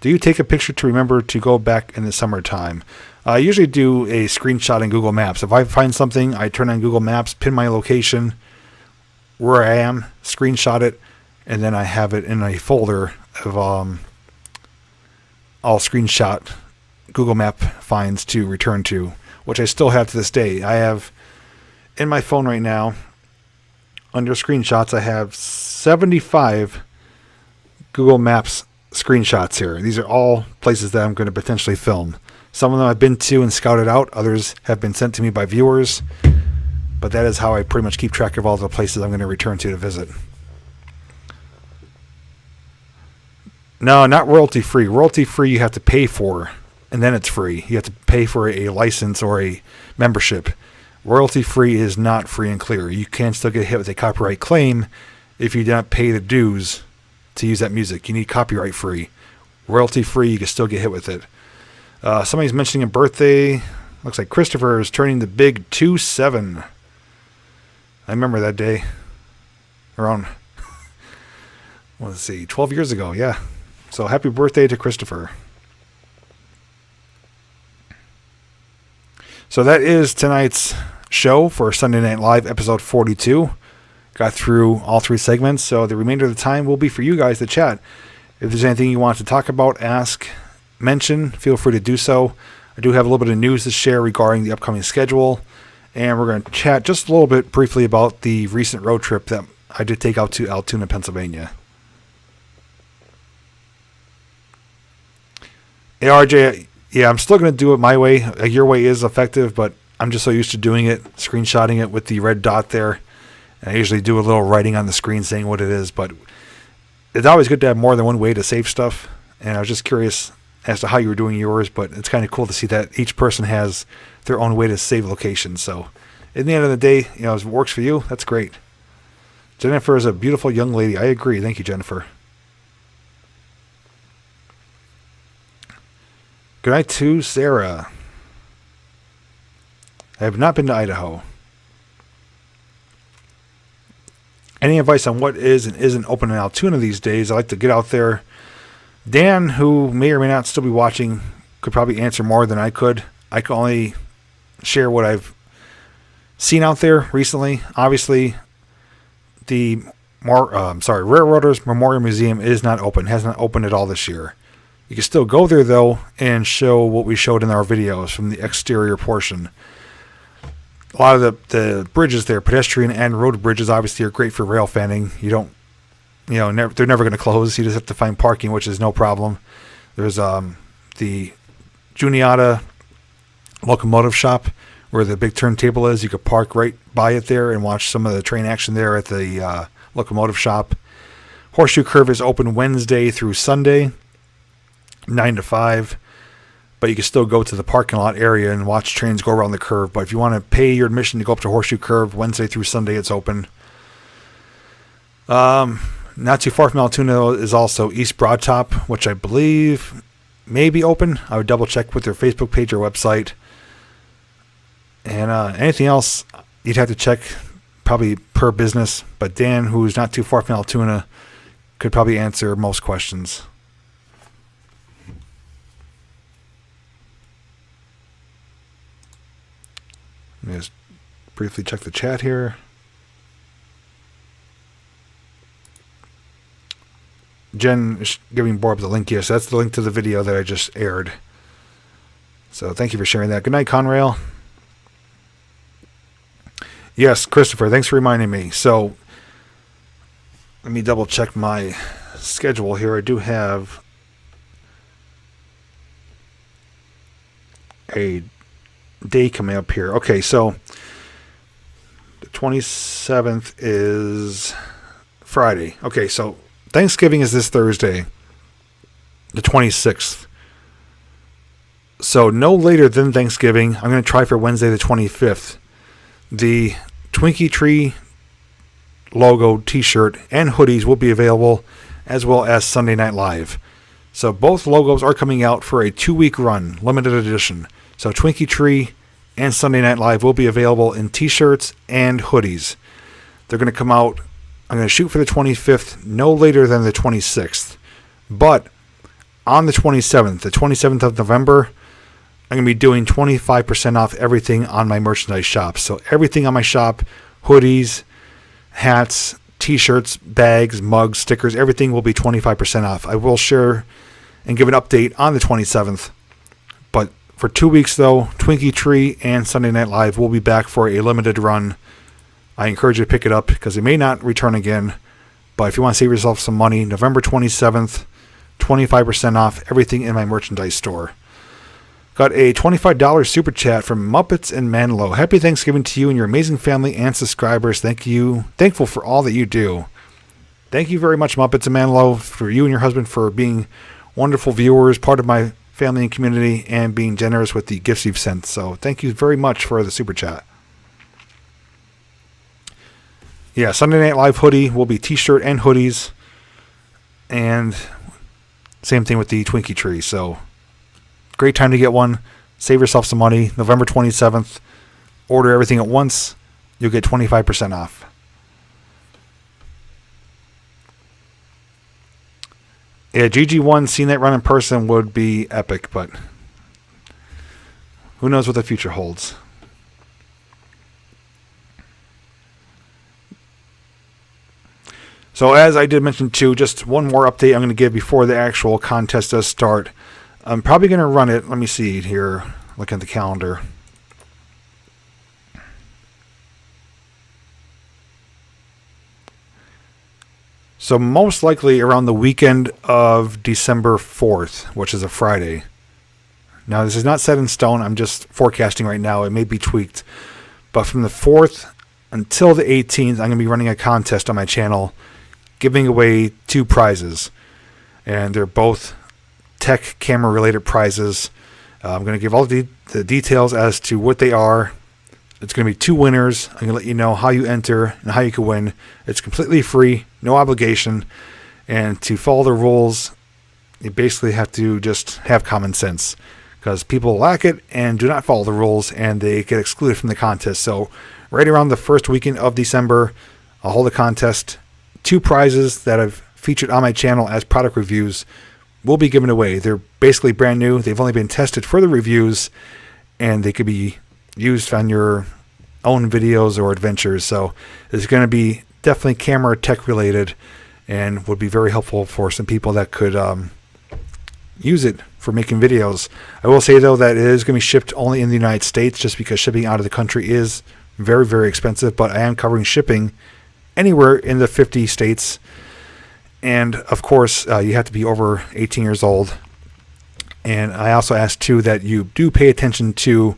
[SPEAKER 1] Do you take a picture to remember to go back in the summertime? I usually do a screenshot in Google Maps. If I find something, I turn on Google Maps, pin my location, where I am, screenshot it, and then I have it in a folder of all screenshot Google Map finds to return to, which I still have to this day. I have in my phone right now, under screenshots, I have 75 Google Maps screenshots here. These are all places that I'm going to potentially film. Some of them I've been to and scouted out. Others have been sent to me by viewers. But that is how I pretty much keep track of all the places I'm going to return to visit. No, not royalty free. Royalty free you have to pay for, and then it's free. You have to pay for a license or a membership. Royalty free is not free and clear. You can still get hit with a copyright claim if you do not pay the dues to use that music. You need copyright free. Royalty free, you can still get hit with it. Somebody's mentioning a birthday. Looks like Christopher is turning the big 27. I remember that day. Around, let's see, 12 years ago, yeah. So happy birthday to Christopher. So that is tonight's show for Sunday Night Live, episode 42. Got through all 3 segments, so the remainder of the time will be for you guys to chat. If there's anything you want to talk about, ask, mention, feel free to do so. I do have a little bit of news to share regarding the upcoming schedule, and we're going to chat just a little bit briefly about the recent road trip that I did take out to Altoona, Pennsylvania. Hey, RJ, yeah, I'm still going to do it my way. Your way is effective, but I'm just so used to doing it, screenshotting it with the red dot there. And I usually do a little writing on the screen saying what it is, but it's always good to have more than one way to save stuff. And I was just curious as to how you were doing yours, but it's kind of cool to see that each person has their own way to save locations. So in the end of the day, you know, if it works for you, that's great. Jennifer is a beautiful young lady. I agree. Thank you, Jennifer. Good night to Sarah. I have not been to Idaho. Any advice on what is and isn't open in Altoona these days? I like to get out there. Dan, who may or may not still be watching, could probably answer more than I could. I can only share what I've seen out there recently. Obviously, the Railroaders Memorial Museum is not open. Has not opened at all this year. You can still go there, though, and show what we showed in our videos from the exterior portion. A lot of the bridges there, pedestrian and road bridges, obviously are great for rail fanning. You don't, they're never going to close. You just have to find parking, which is no problem. There's the Juniata locomotive shop where the big turntable is. You could park right by it there and watch some of the train action there at the locomotive shop. Horseshoe Curve is open Wednesday through Sunday, 9 to 5. But you can still go to the parking lot area and watch trains go around the curve. But if you want to pay your admission to go up to Horseshoe Curve, Wednesday through Sunday, it's open. Not too far from Altoona is also East Broad Top, which I believe may be open. I would double check with their Facebook page or website. And anything else, you'd have to check probably per business. But Dan, who's not too far from Altoona, could probably answer most questions. Let me just briefly check the chat here. Jen is giving Borb the link here, so that's the link to the video that I just aired. So thank you for sharing that. Good night, Conrail. Yes, Christopher, thanks for reminding me. So let me double check my schedule here. I do have a day coming up here. Okay, so the 27th is Friday. Okay, so Thanksgiving is this Thursday, the 26th. So no later than Thanksgiving. I'm going to try for Wednesday the 25th. The Twinkie Tree logo t-shirt and hoodies will be available, as well as Sunday Night Live. So both logos are coming out for a 2-week run, limited edition. So Twinkie Tree and Sunday Night Live will be available in t-shirts and hoodies. They're going to come out, I'm going to shoot for the 25th, no later than the 26th. But on the 27th of November, I'm going to be doing 25% off everything on my merchandise shop. So everything on my shop, hoodies, hats, t-shirts, bags, mugs, stickers, everything will be 25% off. I will share and give an update on the 27th. But for 2 weeks, though, Twinkie Tree and Sunday Night Live will be back for a limited run. I encourage you to pick it up because it may not return again. But if you want to save yourself some money, November 27th, 25% off everything in my merchandise store. Got a $25 super chat from Muppets and Manlow. Happy Thanksgiving to you and your amazing family and subscribers. Thank you. Thankful for all that you do. Thank you very much, Muppets and Manlow, for you and your husband for being wonderful viewers, part of my family and community, and being generous with the gifts you've sent. So thank you very much for the super chat. Yeah, Sunday Night Live hoodie will be t-shirt and hoodies. And same thing with the Twinkie Tree. So great time to get one. Save yourself some money. November 27th. Order everything at once. You'll get 25% off. Yeah, GG1, seeing that run in person would be epic, but who knows what the future holds. So as I did mention too, just one more update I'm going to give before the actual contest does start. I'm probably going to run it. Let me see here. Look at the calendar. So most likely around the weekend of December 4th, which is a Friday. Now this is not set in stone. I'm just forecasting right now. It may be tweaked. But from the 4th until the 18th, I'm going to be running a contest on my channel, giving away 2 prizes. And they're both tech camera related prizes. I'm going to give all the details as to what they are. It's going to be 2 winners. I'm going to let you know how you enter and how you can win. It's completely free, no obligation. And to follow the rules, you basically have to just have common sense, because people lack it and do not follow the rules, and they get excluded from the contest. So right around the first weekend of December, I'll hold a contest. 2 prizes that I've featured on my channel as product reviews will be given away. They're basically brand new. They've only been tested for the reviews, and they could be used on your own videos or adventures. So it's going to be definitely camera tech related, and would be very helpful for some people that could use it for making videos. I will say though that it is going to be shipped only in the United States, just because shipping out of the country is very, very expensive. But I am covering shipping anywhere in the 50 states. And of course, you have to be over 18 years old. And I also ask too that you do pay attention to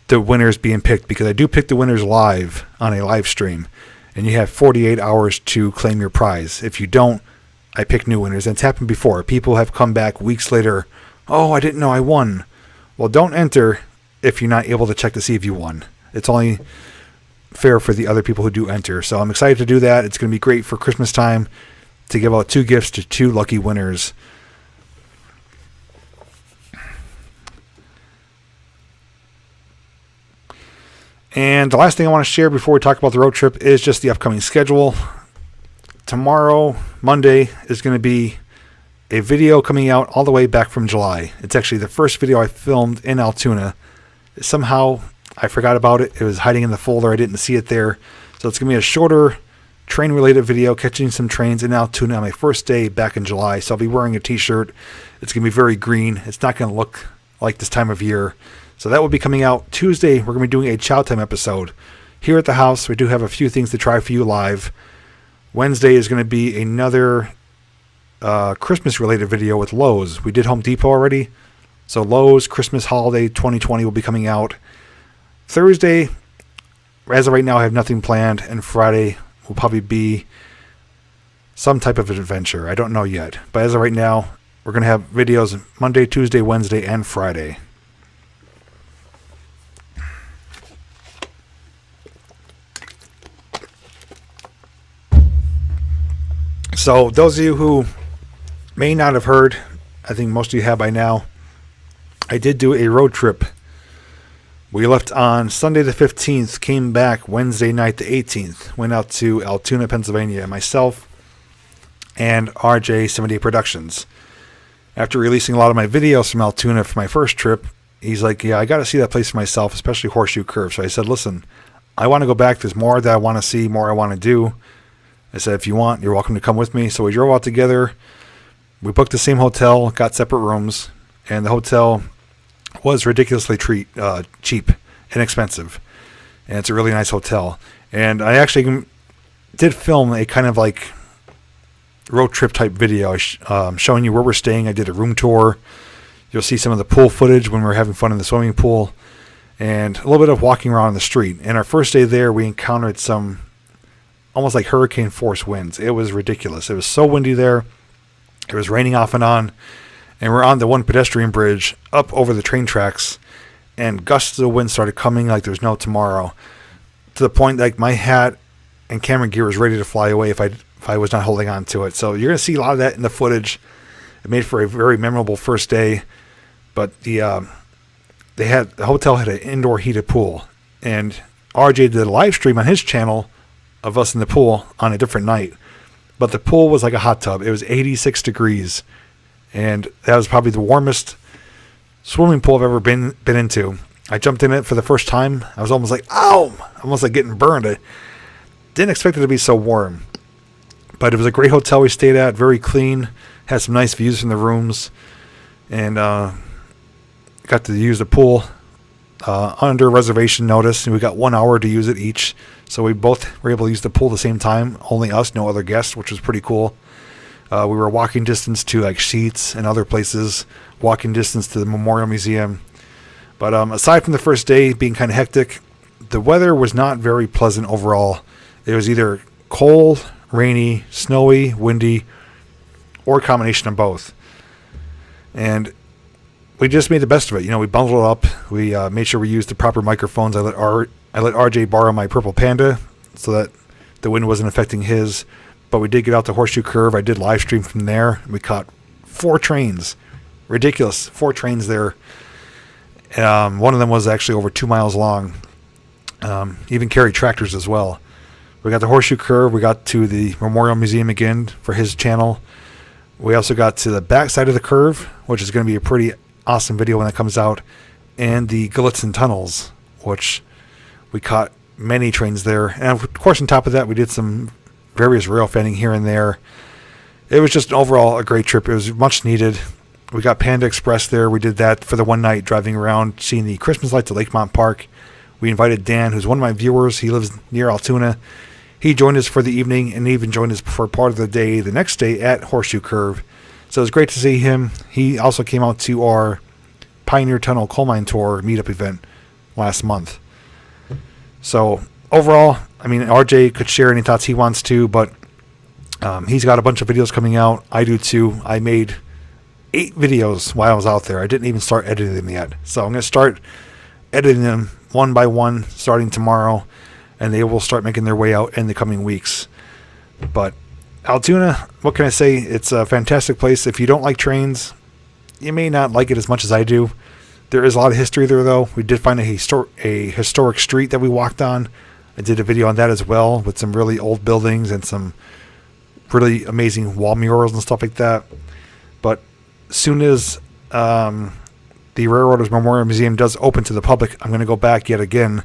[SPEAKER 1] the winners being picked, because I do pick the winners live on a live stream, and you have 48 hours to claim your prize. If you don't, I pick new winners. And it's happened before. People have come back weeks later. Oh, I didn't know I won. Well, don't enter if you're not able to check to see if you won. It's only fair for the other people who do enter. So I'm excited to do that. It's going to be great for Christmas time to give out 2 gifts to 2 lucky winners. And the last thing I want to share before we talk about the road trip is just the upcoming schedule. tomorrow, Monday, is going to be a video coming out all the way back from July. It's actually the first video I filmed in Altoona. Somehow I forgot about it. It was hiding in the folder. I didn't see it there. So it's going to be a shorter train-related video, catching some trains in Altoona on my first day back in July. So I'll be wearing a t-shirt. It's going to be very green. It's not going to look like this time of year. So that will be coming out Tuesday. We're going to be doing a Chow Time episode. Here at the house, we do have a few things to try for you live. Wednesday is going to be another Christmas-related video with Lowe's. We did Home Depot already. So Lowe's Christmas Holiday 2020 will be coming out. Thursday, as of right now, I have nothing planned. And Friday will probably be some type of adventure. I don't know yet. But as of right now, we're going to have videos Monday, Tuesday, Wednesday, and Friday. So those of you who may not have heard, I think most of you have by now, I did do a road trip. We left on Sunday the 15th, came back Wednesday night the 18th, went out to Altoona, Pennsylvania, myself and RJ 78 Productions. After releasing a lot of my videos from Altoona for my first trip, he's like, yeah, I got to see that place for myself, especially Horseshoe Curve. So I said, listen, I want to go back. There's more that I want to see, more I want to do. I said, if you want, you're welcome to come with me. So we drove out together. We booked the same hotel, got separate rooms, and the hotel was ridiculously cheap, inexpensive. And it's a really nice hotel. And I actually did film a kind of like road trip type video showing you where we're staying. I did a room tour. You'll see some of the pool footage when we were having fun in the swimming pool, and a little bit of walking around the street. And our first day there, we encountered some almost like hurricane force winds. It was ridiculous. It was so windy there. It was raining off and on. And we're on the one pedestrian bridge up over the train tracks, and gusts of wind started coming like there's no tomorrow, to the point like my hat and camera gear was ready to fly away if I was not holding on to it. So you're going to see a lot of that in the footage. It made for a very memorable first day. But the hotel had an indoor heated pool, and RJ did a live stream on his channel of us in the pool on a different night. But the pool was like a hot tub. It was 86 degrees. And that was probably the warmest swimming pool I've ever been into. I jumped in it for the first time. I was almost like, ow! Almost like getting burned. I didn't expect it to be so warm. But it was a great hotel we stayed at. Very clean. Had some nice views from the rooms. And got to use the pool under reservation notice. And we got 1 hour to use it each. So we both were able to use the pool at the same time. Only us, no other guests, which was pretty cool. We were walking distance to like Sheets and other places, walking distance to the Memorial Museum. But aside from the first day being kind of hectic, the weather was not very pleasant overall. It was either cold, rainy, snowy, windy, or a combination of both. And we just made the best of it. You know, we bundled up. We made sure we used the proper microphones. I let RJ borrow my Purple Panda so that the wind wasn't affecting his. But we did get out to Horseshoe Curve. I did live stream from there. We caught 4 trains. Ridiculous. 4 trains there. One of them was actually over 2 miles long. Even carried tractors as well. We got to Horseshoe Curve. We got to the Memorial Museum again for his channel. We also got to the back side of the curve, which is going to be a pretty awesome video when it comes out. And the Galitzin Tunnels, which we caught many trains there. And of course, on top of that, we did some various rail fanning here and there. It was just overall a great trip. It was much needed. We got Panda Express there. We did that for the one night, driving around, seeing the Christmas lights at Lakemont Park. We invited Dan, who's one of my viewers. He lives near Altoona. He joined us for the evening and even joined us for part of the day, the next day at Horseshoe Curve. So it was great to see him. He also came out to our Pioneer Tunnel Coal Mine Tour meetup event last month. So overall, I mean, RJ could share any thoughts he wants to, but he's got a bunch of videos coming out. I do too. I made 8 videos while I was out there. I didn't even start editing them yet. So I'm going to start editing them one by one starting tomorrow, and they will start making their way out in the coming weeks. But Altoona, what can I say? It's a fantastic place. If you don't like trains, you may not like it as much as I do. There is a lot of history there, though. We did find a historic street that we walked on. I did a video on that as well, with some really old buildings and some really amazing wall murals and stuff like that. But as soon as the Railroaders Memorial Museum does open to the public, I'm going to go back yet again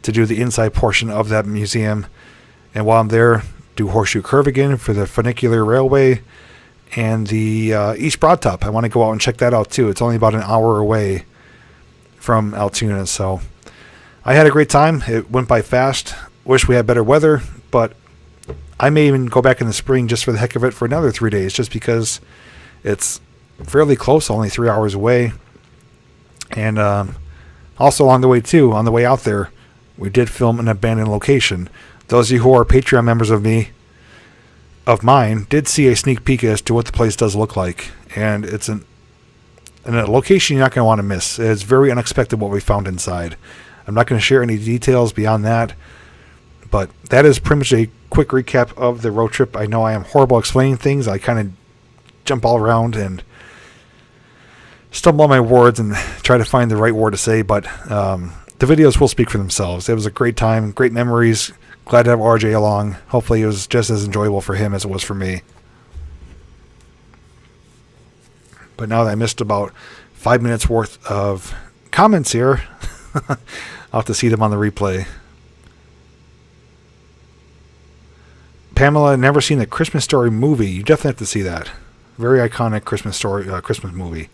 [SPEAKER 1] to do the inside portion of that museum. And while I'm there, do Horseshoe Curve again for the funicular railway and the East Broad Top. I want to go out and check that out too. It's only about an hour away from Altoona, so I had a great time. It went by fast. Wish we had better weather, but I may even go back in the spring just for the heck of it for another 3 days, just because it's fairly close, only 3 hours away. And also along the way too, on the way out there, we did film an abandoned location. Those of you who are Patreon members of mine did see a sneak peek as to what the place does look like, and it's in a location you're not going to want to miss. It's very unexpected what we found inside. I'm not going to share any details beyond that, but that is pretty much a quick recap of the road trip. I know I am horrible explaining things. I kind of jump all around and stumble on my words and try to find the right word to say, but the videos will speak for themselves. It was a great time, great memories. Glad to have RJ along. Hopefully it was just as enjoyable for him as it was for me. But now that I missed about 5 minutes worth of comments here, I'll have to see them on the replay. Pamela, never seen the Christmas Story movie. You definitely have to see that. Very iconic Christmas movie.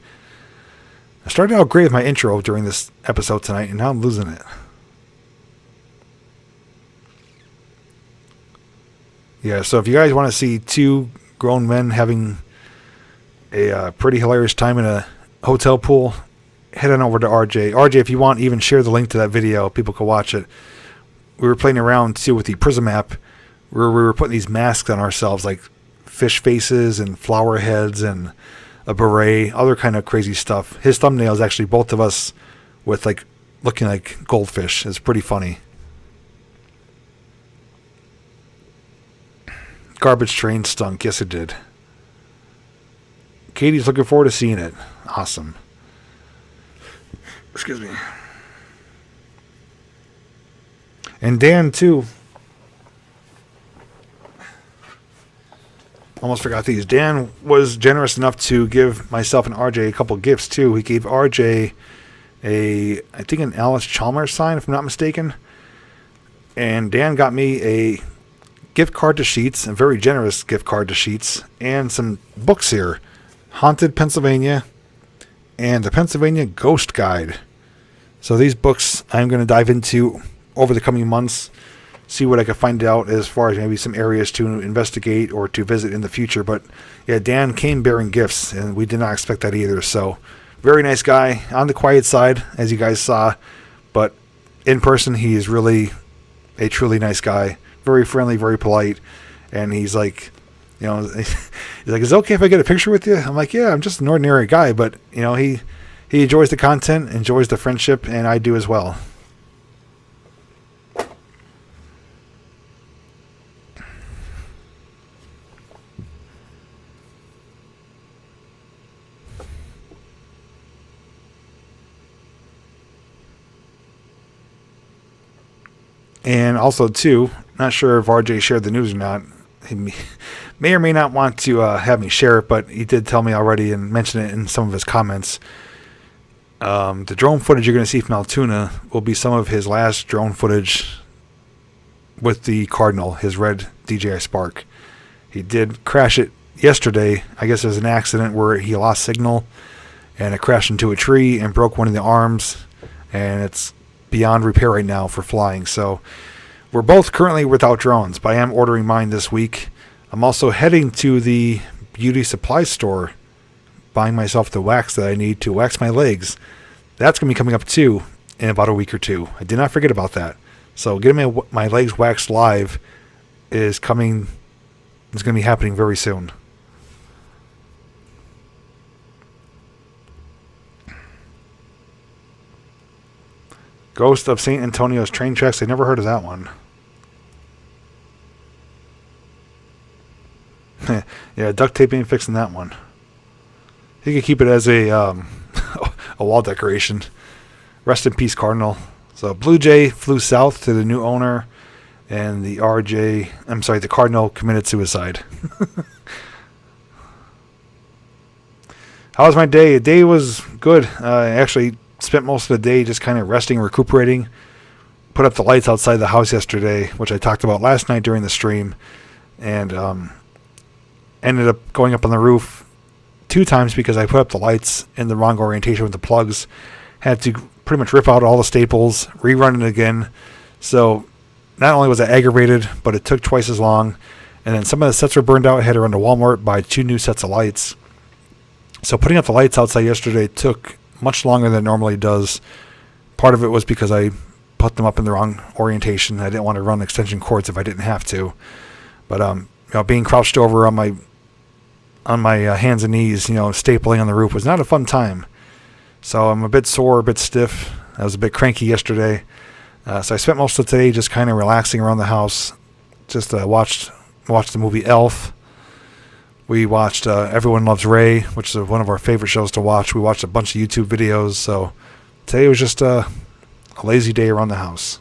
[SPEAKER 1] I started out great with my intro during this episode tonight, and now I'm losing it. Yeah, so if you guys want to see two grown men having a pretty hilarious time in a hotel pool, head on over to RJ. RJ, if you want, even share the link to that video. People can watch it. We were playing around, too, with the Prism app, where we were putting these masks on ourselves, like fish faces and flower heads and a beret, other kind of crazy stuff. His thumbnail is actually both of us with, like, looking like goldfish. It's pretty funny. Garbage train stunk. Yes, it did. Katie's looking forward to seeing it. Awesome. Excuse me. And Dan, too. Almost forgot these. Dan was generous enough to give myself and RJ a couple gifts, too. He gave RJ I think an Alice Chalmers sign, if I'm not mistaken. And Dan got me a gift card to Sheets, a very generous gift card to Sheets, and some books here. Haunted Pennsylvania and the Pennsylvania Ghost Guide. So these books I'm going to dive into over the coming months, see what I can find out as far as maybe some areas to investigate or to visit in the future. But yeah, Dan came bearing gifts, and we did not expect that either. So very nice guy, on the quiet side, as you guys saw, but in person he is really a truly nice guy. Very friendly, very polite, and he's like, you know, he's like, is it okay if I get a picture with you? I'm like, yeah, I'm just an ordinary guy, but, you know, he enjoys the content, enjoys the friendship, and I do as well. And also, too, not sure if RJ shared the news or not. He may or may not want to have me share it, but he did tell me already and mention it in some of his comments. The drone footage you're going to see from Altoona will be some of his last drone footage with the Cardinal, his red DJI Spark. He did crash it yesterday. I guess it was an accident where he lost signal, and it crashed into a tree and broke one of the arms, and it's beyond repair right now for flying. So we're both currently without drones, but I am ordering mine this week. I'm also heading to the beauty supply store, buying myself the wax that I need to wax my legs. That's going to be coming up too in about a week or two. I did not forget about that. So getting my legs waxed live is coming. It's going to be happening very soon. Ghost of St. Antonio's train tracks. I never heard of that one. Yeah, duct tape ain't fixing that one. You could keep it as a a wall decoration. Rest in peace, Cardinal. So Blue Jay flew south to the new owner. and the Cardinal committed suicide. How was my day? The day was good. I actually spent most of the day just kind of resting, recuperating. Put up the lights outside the house yesterday, which I talked about last night during the stream, and ended up going up on the roof 2 times because I put up the lights in the wrong orientation with the plugs. Had to pretty much rip out all the staples, rerun it again. So not only was I aggravated, but it took twice as long. And then some of the sets were burned out. I had to run to Walmart, buy 2 new sets of lights. So putting up the lights outside yesterday took much longer than it normally does. Part of it was because I put them up in the wrong orientation. I didn't want to run extension cords if I didn't have to. But being crouched over on my hands and knees, stapling on the roof was not a fun time. So I'm a bit sore, a bit stiff. I was a bit cranky yesterday. So I spent most of today just kind of relaxing around the house. Just watched the movie Elf. We watched Everyone Loves Ray, which is one of our favorite shows to watch. We watched a bunch of YouTube videos. So today was just a lazy day around the house.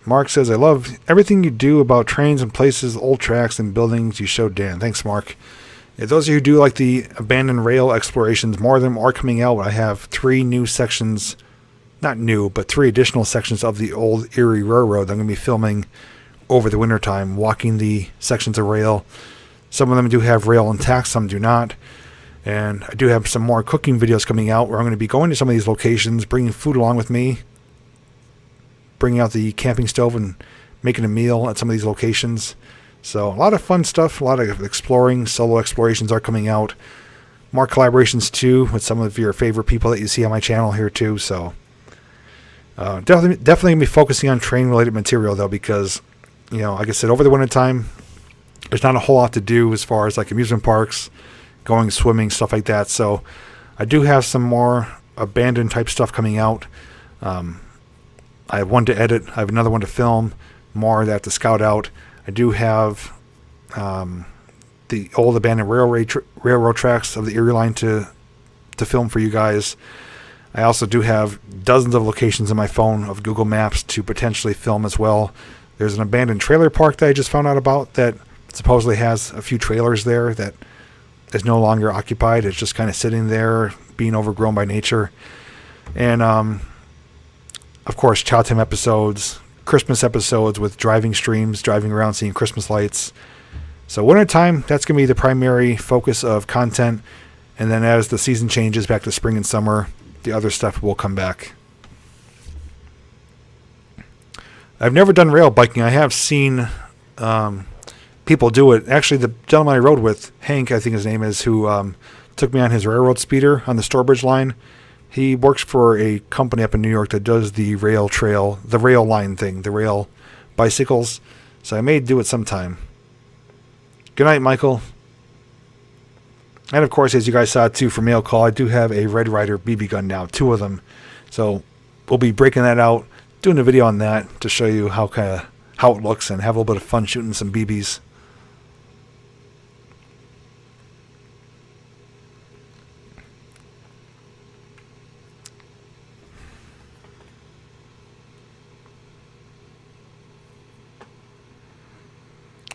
[SPEAKER 1] Mark says, I love everything you do about trains and places, old tracks, and buildings you showed Dan. Thanks, Mark. If those of you who do like the abandoned rail explorations, more of them are coming out. I have 3 new sections, not new, but 3 additional sections of the old Erie Railroad that I'm going to be filming over the wintertime, walking the sections of rail. Some of them do have rail intact, some do not. And I do have some more cooking videos coming out where I'm going to be going to some of these locations, bringing food along with me, bringing out the camping stove and making a meal at some of these locations. So a lot of fun stuff, a lot of exploring, solo explorations are coming out. More collaborations too with some of your favorite people that you see on my channel here too. So definitely going to be focusing on train related material though, because, like I said, over the winter time, there's not a whole lot to do as far as like amusement parks, going swimming, stuff like that. So I do have some more abandoned type stuff coming out. I have one to edit. I have another one to film. More that to scout out. I do have the old abandoned railroad tracks of the Erie line to film for you guys. I also do have dozens of locations in my phone of Google Maps to potentially film as well. There's an abandoned trailer park that I just found out about that supposedly has a few trailers there that is no longer occupied. It's just kind of sitting there, being overgrown by nature. And of course, Chow Time episodes, Christmas episodes with driving streams, driving around, seeing Christmas lights. So wintertime, that's going to be the primary focus of content. And then as the season changes back to spring and summer, the other stuff will come back. I've never done rail biking. I have seen people do it. Actually, the gentleman I rode with, Hank, I think his name is, who took me on his railroad speeder on the Stourbridge line. He works for a company up in New York that does the rail trail, the rail line thing, the rail bicycles. So I may do it sometime. Good night, Michael. And of course, as you guys saw too from Mail Call, I do have a Red Ryder BB gun now, 2 of them. So we'll be breaking that out, doing a video on that to show you how it looks and have a little bit of fun shooting some BBs.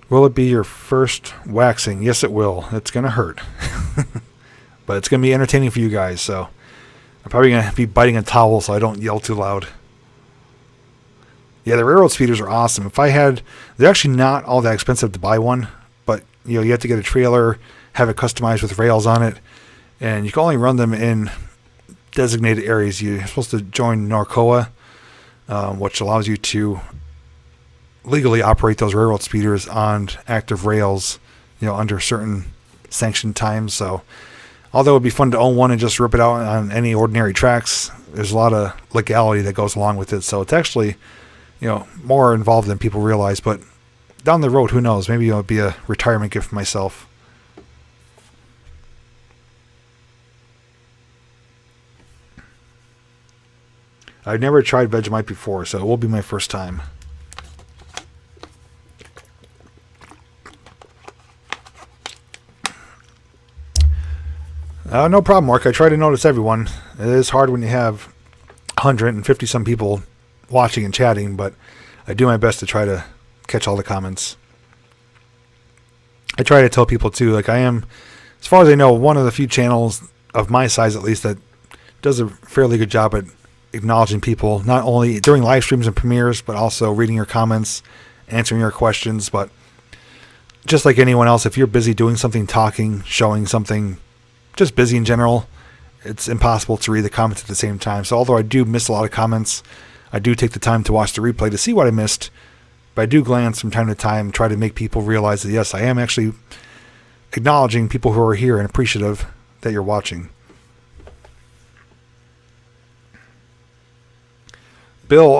[SPEAKER 1] Will it be your first waxing? Yes, it will. It's going to hurt. But it's going to be entertaining for you guys, so I'm probably going to be biting a towel so I don't yell too loud. Yeah, the railroad speeders are awesome. They're actually not all that expensive to buy one, but you have to get a trailer, have it customized with rails on it, and you can only run them in designated areas. You're supposed to join NORCOA, which allows you to legally operate those railroad speeders on active rails, under certain sanctioned times. So although it would be fun to own one and just rip it out on any ordinary tracks, there's a lot of legality that goes along with it. So it's actually, more involved than people realize. But down the road, who knows? Maybe it'll be a retirement gift for myself. I've never tried Vegemite before, so it will be my first time. No problem, Mark. I try to notice everyone. It is hard when you have 150 some people watching and chatting, but I do my best to try to catch all the comments. I try to tell people too, like I am, as far as I know, one of the few channels of my size at least that does a fairly good job at acknowledging people, not only during live streams and premieres, but also reading your comments, answering your questions. But just like anyone else, if you're busy doing something, talking, showing something, just busy in general, it's impossible to read the comments at the same time. So although I do miss a lot of comments, I do take the time to watch the replay to see what I missed. But I do glance from time to time, try to make people realize that yes, I am actually acknowledging people who are here and appreciative that you're watching. Bill,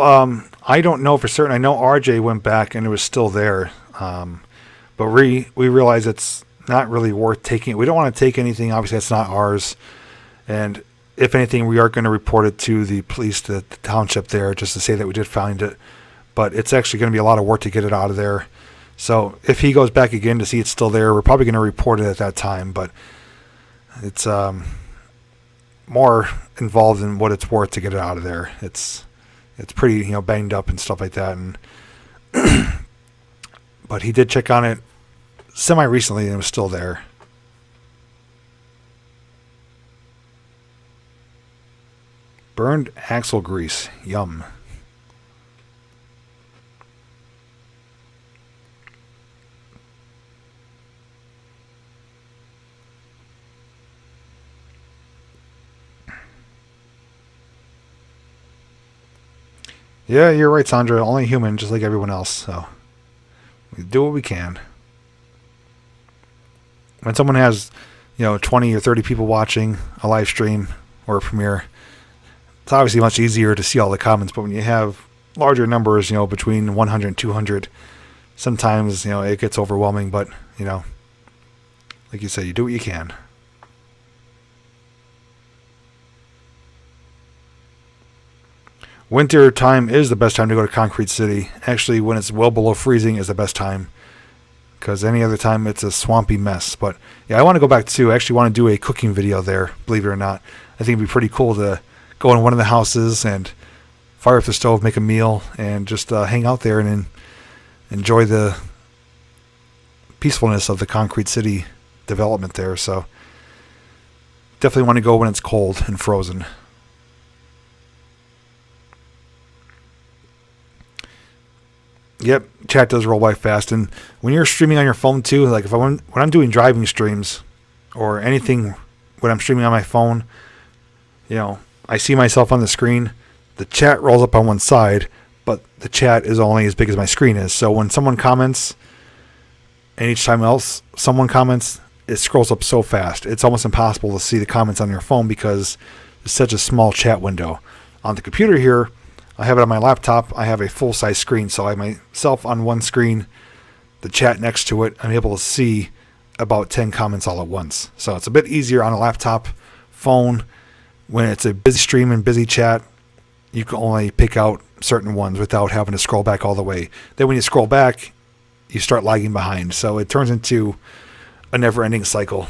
[SPEAKER 1] I don't know for certain. I know RJ went back and it was still there. But we realize it's not really worth taking. We don't want to take anything. Obviously, it's not ours. And if anything, we are going to report it to the police, the township there, just to say that we did find it. But it's actually going to be a lot of work to get it out of there. So if he goes back again to see it's still there, we're probably going to report it at that time. But it's more involved than what it's worth to get it out of there. It's pretty, banged up and stuff like that. And but he did check on it semi-recently and it was still there. Burned axle grease. Yum. Yeah, you're right, Sandra. Only human, just like everyone else. So we do what we can. When someone has, 20 or 30 people watching a live stream or a premiere, it's obviously much easier to see all the comments. But when you have larger numbers, between 100 and 200, sometimes, it gets overwhelming. But, like you said, you do what you can. Winter time is the best time to go to Concrete City. Actually, when it's well below freezing is the best time, because any other time it's a swampy mess. But yeah, I want to go back too. I actually want to do a cooking video there, believe it or not. I think it'd be pretty cool to go in one of the houses and fire up the stove, make a meal, and just hang out there and enjoy the peacefulness of the Concrete City development there. So definitely want to go when it's cold and frozen. Yep, chat does roll by fast. And when you're streaming on your phone too, like when I'm doing driving streams or anything when I'm streaming on my phone, I see myself on the screen. The chat rolls up on one side, but the chat is only as big as my screen is. So when someone comments, and each time else someone comments, it scrolls up so fast. It's almost impossible to see the comments on your phone because it's such a small chat window. On the computer here, I have it on my laptop. I have a full-size screen, so I have myself on one screen, the chat next to it. I'm able to see about 10 comments all at once. So it's a bit easier on a laptop, phone. When it's a busy stream and busy chat, you can only pick out certain ones without having to scroll back all the way. Then when you scroll back, you start lagging behind. So it turns into a never-ending cycle.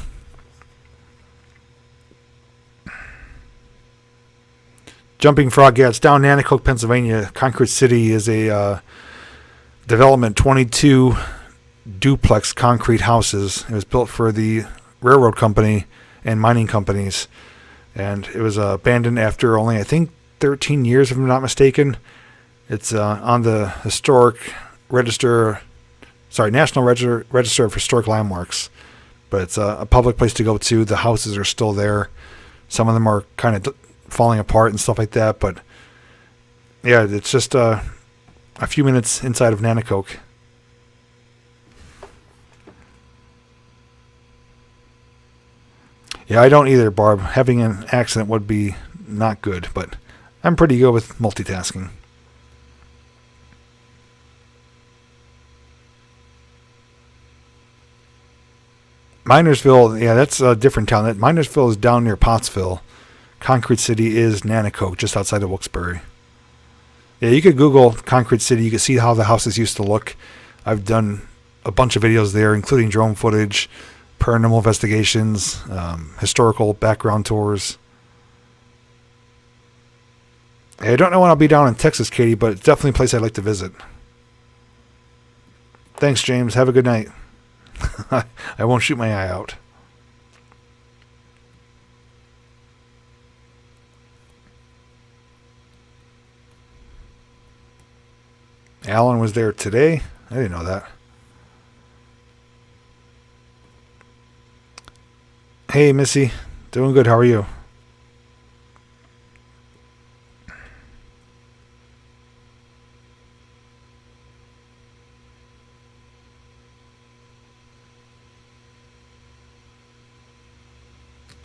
[SPEAKER 1] Jumping Frog, yeah, it's down Nanticoke, Pennsylvania. Concrete City is a development, 22 duplex concrete houses. It was built for the railroad company and mining companies. And it was abandoned after only, I think, 13 years, if I'm not mistaken. It's on the National Register of Historic Landmarks. But it's a public place to go to. The houses are still there. Some of them are kind of falling apart and stuff like that, but yeah, it's just a few minutes inside of Nanticoke. Yeah, I don't either, Barb. Having an accident would be not good, but I'm pretty good with multitasking. Minersville, yeah, that's a different town. Minersville is down near Pottsville. Concrete City is Nanticoke, just outside of Wilkes-Barre. Yeah, you could Google Concrete City. You can see how the houses used to look. I've done a bunch of videos there, including drone footage, paranormal investigations, historical background tours. I don't know when I'll be down in Texas, Katie, but it's definitely a place I'd like to visit. Thanks, James. Have a good night. I won't shoot my eye out. Alan was there today. I didn't know that. Hey, Missy. Doing good. How are you?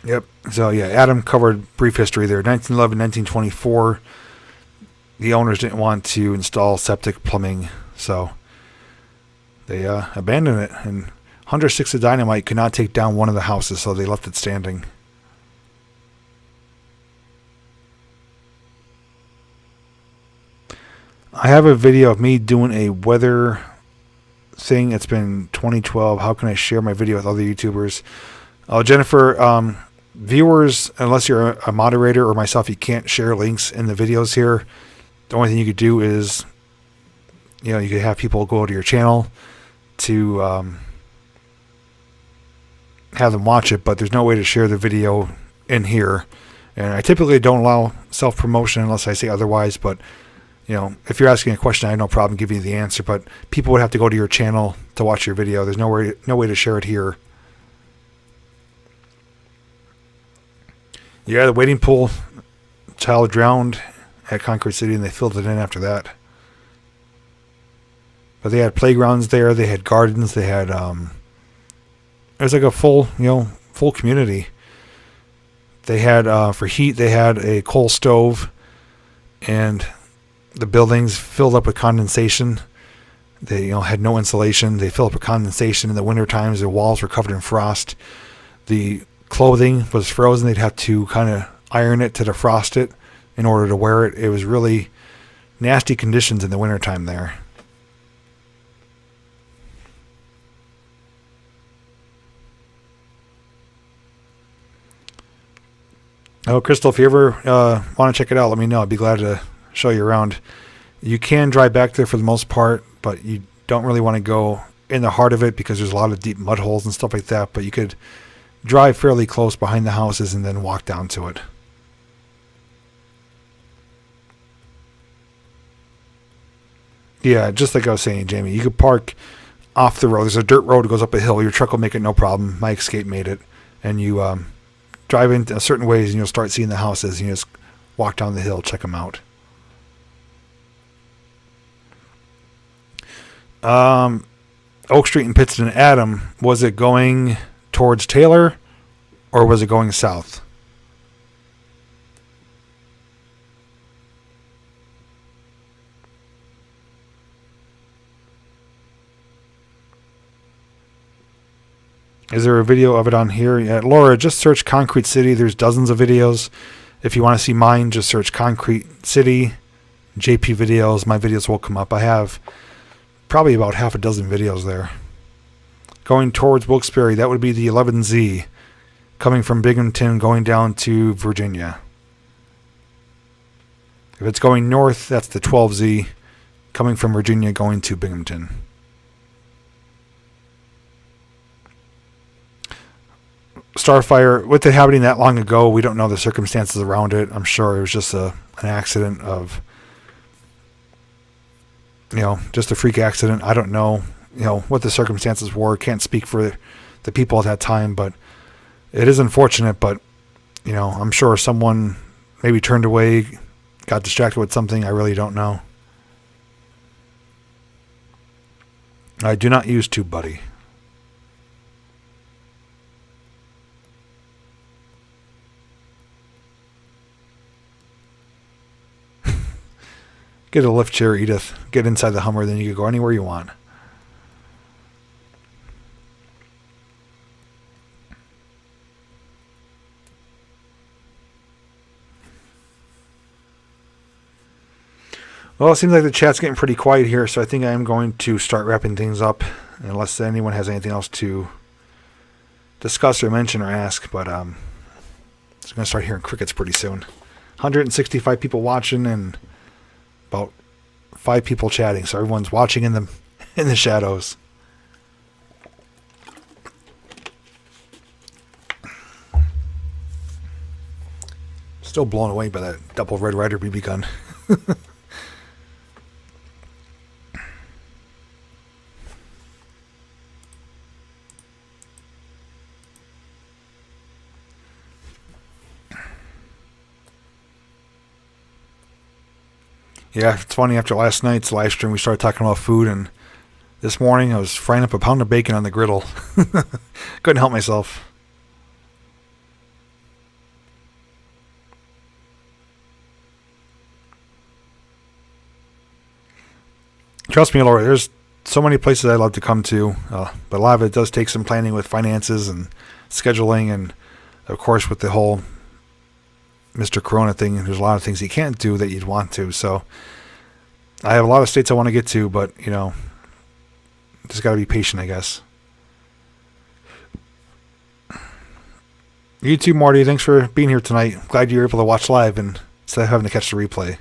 [SPEAKER 1] Yep. So, yeah, Adam covered brief history there. 1911, 1924. The owners didn't want to install septic plumbing, so they abandoned it. And 106 of dynamite could not take down one of the houses, so they left it standing. I have a video of me doing a weather thing. It's been 2012. How can I share my video with other YouTubers? Oh, Jennifer, viewers, unless you're a moderator or myself, you can't share links in the videos here. The only thing you could do is, you could have people go to your channel to have them watch it, but there's no way to share the video in here. And I typically don't allow self-promotion unless I say otherwise, but, if you're asking a question, I have no problem giving you the answer, but people would have to go to your channel to watch your video. There's no way to share it here. Yeah, the wading pool, child drowned at Concrete City, and they filled it in after that. But they had playgrounds there. They had gardens. They had it was like a full community. They had for heat. They had a coal stove, and the buildings filled up with condensation. They had no insulation. They filled up with condensation in the winter times. The walls were covered in frost. The clothing was frozen. They'd have to kind of iron it to defrost it in order to wear it. It was really nasty conditions in the wintertime there. Oh, Crystal, if you ever want to check it out, let me know. I'd be glad to show you around. You can drive back there for the most part, but you don't really want to go in the heart of it because there's a lot of deep mud holes and stuff like that. But you could drive fairly close behind the houses and then walk down to it. Yeah, just like I was saying, Jamie, you could park off the road. There's a dirt road that goes up a hill. Your truck will make it no problem. My Escape made it. And you drive in certain ways and you'll start seeing the houses. And you just walk down the hill, check them out. Oak Street in Pittston, Adam, was it going towards Taylor or was it going south? Is there a video of it on here? Yeah, Laura, just search Concrete City. There's dozens of videos. If you want to see mine, just search Concrete City, JPVideos. My videos will come up. I have probably about half a dozen videos there. Going towards Wilkes-Barre, that would be the 11Z. Coming from Binghamton, going down to Virginia. If it's going north, that's the 12Z. Coming from Virginia, going to Binghamton. Starfire, with it happening that long ago, we don't know the circumstances around it. I'm sure it was just an accident of, just a freak accident. I don't know, what the circumstances were. Can't speak for the people at that time, but it is unfortunate. But, I'm sure someone maybe turned away, got distracted with something. I really don't know. I do not use TubeBuddy. Get a lift chair, Edith. Get inside the Hummer, then you can go anywhere you want. Well, it seems like the chat's getting pretty quiet here, so I think I am going to start wrapping things up, unless anyone has anything else to discuss or mention or ask, but I'm going to start hearing crickets pretty soon. 165 people watching and about 5 people chatting, so everyone's watching in the shadows. Still blown away by that double Red Ryder BB gun. Yeah, it's funny, after last night's live stream, we started talking about food, and this morning I was frying up a pound of bacon on the griddle. Couldn't help myself. Trust me, Laura, there's so many places I love to come to, but a lot of it does take some planning with finances and scheduling, and of course with the whole Mr. Corona thing, there's a lot of things you can't do that you'd want to. So I have a lot of states I want to get to, but just got to be patient, I guess. You too, Marty. Thanks for being here tonight. Glad you were able to watch live and instead of having to catch the replay.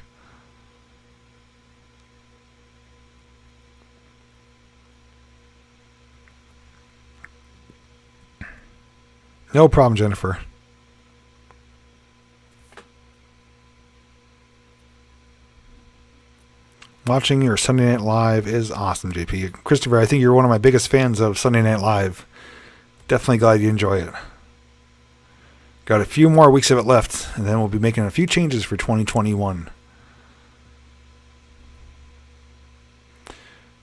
[SPEAKER 1] No problem, Jennifer. Watching your Sunday Night Live is awesome, JP. Christopher, I think you're one of my biggest fans of Sunday Night Live. Definitely glad you enjoy it. Got a few more weeks of it left, and then we'll be making a few changes for 2021.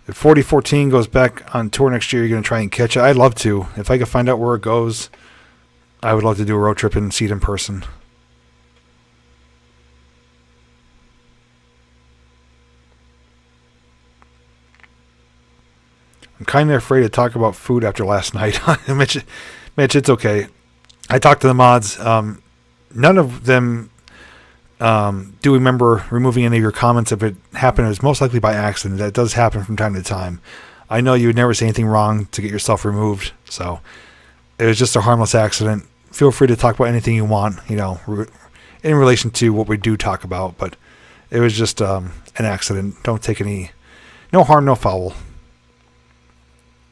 [SPEAKER 1] If 4014 goes back on tour next year, you're going to try and catch it. I'd love to. If I could find out where it goes, I would love to do a road trip and see it in person. I'm kind of afraid to talk about food after last night. Mitch, it's okay. I talked to the mods. None of them do remember removing any of your comments. If it happened, it was most likely by accident. That does happen from time to time. I know you would never say anything wrong to get yourself removed, so it was just a harmless accident. Feel free to talk about anything you want, in relation to what we do talk about, but it was just an accident. Don't take no harm, no foul.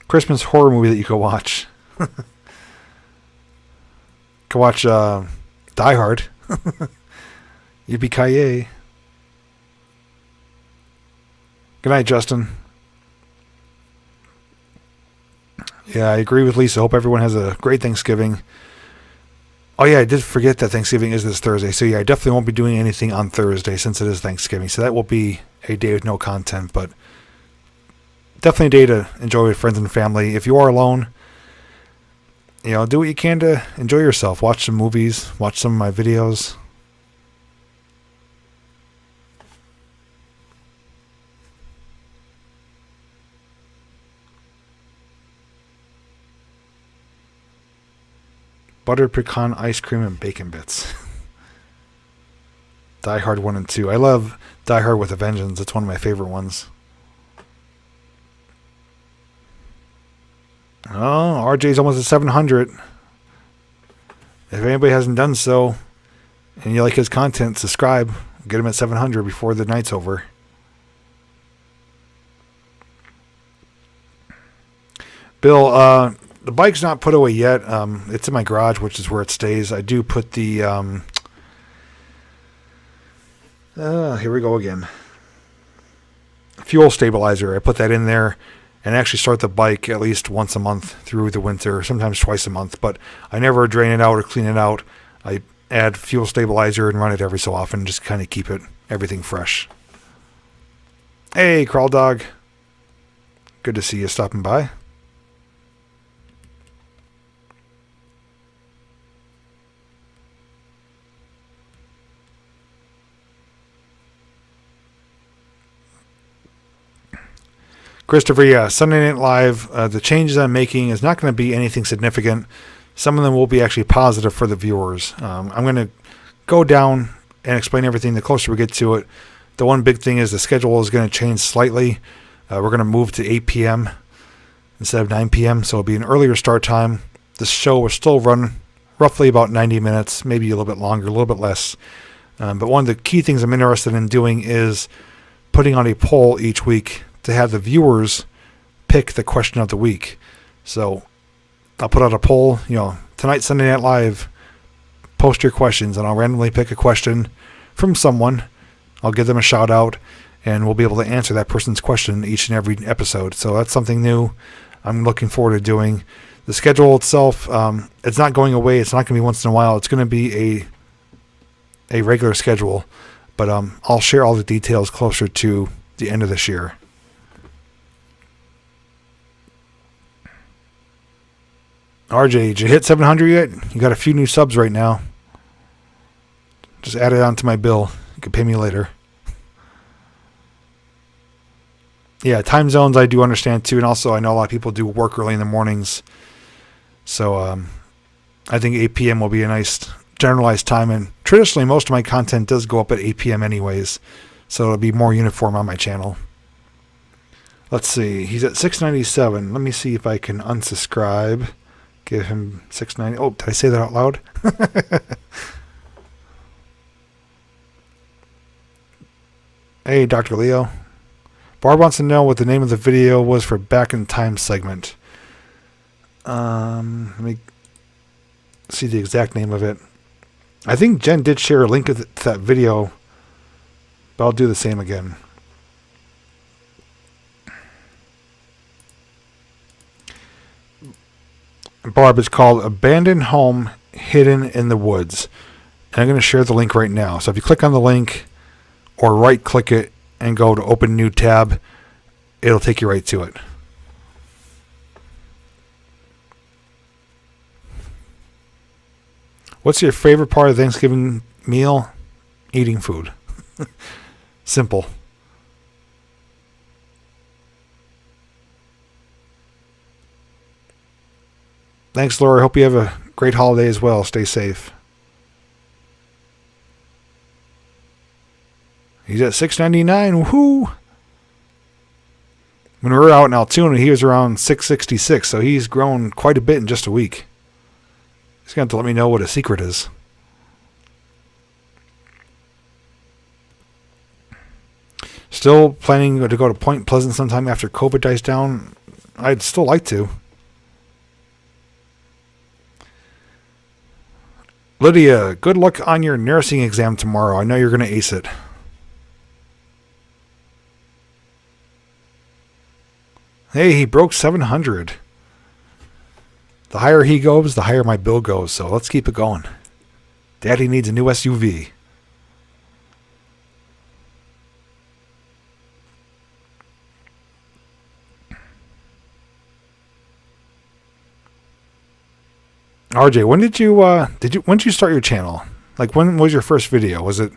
[SPEAKER 1] Christmas horror movie that you could watch. Could watch Die Hard. Yippee-ki-yay. Good night, Justin. Yeah, I agree with Lisa. Hope everyone has a great Thanksgiving. Oh yeah, I did forget that Thanksgiving is this Thursday. So yeah, I definitely won't be doing anything on Thursday since it is Thanksgiving. So that will be a day with no content, but definitely a day to enjoy with friends and family. If you are alone, do what you can to enjoy yourself. Watch some movies, watch some of my videos. Buttered pecan ice cream and bacon bits. Die Hard 1 and 2. I love Die Hard with a Vengeance. It's one of my favorite ones. Oh, RJ's almost at 700. If anybody hasn't done so, and you like his content, subscribe. Get him at 700 before the night's over. Bill, the bike's not put away yet. It's in my garage, which is where it stays. I do put the... here we go again. Fuel stabilizer. I put that in there and actually start the bike at least once a month through the winter, sometimes twice a month. But I never drain it out or clean it out. I add fuel stabilizer and run it every so often, just kind of keep everything fresh. Hey, Crawl Dog. Good to see you stopping by. Christopher, yeah, Sunday Night Live, the changes I'm making is not going to be anything significant. Some of them will be actually positive for the viewers. I'm going to go down and explain everything the closer we get to it. The one big thing is the schedule is going to change slightly. We're going to move to 8 p.m. instead of 9 p.m., so it'll be an earlier start time. the show will still run roughly about 90 minutes, maybe a little bit longer, a little bit less. But one of the key things I'm interested in doing is putting on a poll each week to have the viewers pick the question of the week. So I'll put out a poll, tonight, Sunday Night Live, post your questions, and I'll randomly pick a question from someone. I'll give them a shout out, and we'll be able to answer that person's question each and every episode. So that's something new I'm looking forward to doing. The schedule itself, it's not going away. It's not going to be once in a while. It's going to be a regular schedule, but I'll share all the details closer to the end of this year. RJ, did you hit 700 yet? You got a few new subs right now. Just add it onto my bill. You can pay me later. Yeah, time zones I do understand too, and also I know a lot of people do work early in the mornings. So I think 8 p.m. will be a nice generalized time, and traditionally most of my content does go up at 8 p.m. anyways, so it'll be more uniform on my channel. Let's see, he's at 697. Let me see if I can unsubscribe. Give him 690. Oh, did I say that out loud? Hey, Dr. Leo. Barb wants to know what the name of the video was for Back in Time segment. Let me see the exact name of it. I think Jen did share a link to that video, but I'll do the same again. Barb, is called Abandoned Home Hidden in the Woods. And I'm going to share the link right now. So if you click on the link or right click it and go to open new tab, it'll take you right to it. What's your favorite part of Thanksgiving meal? Eating food. Simple. Thanks, Laura. Hope you have a great holiday as well. Stay safe. He's at 699. Woohoo! When we were out in Altoona, he was around 666, so he's grown quite a bit in just a week. He's going to have to let me know what his secret is. Still planning to go to Point Pleasant sometime after COVID dies down. I'd still like to. Lydia, good luck on your nursing exam tomorrow. I know you're going to ace it. Hey, he broke 700. The higher he goes, the higher my bill goes. So let's keep it going. Daddy needs a new SUV. RJ, when did you start your channel? Like, when was your first video? Was it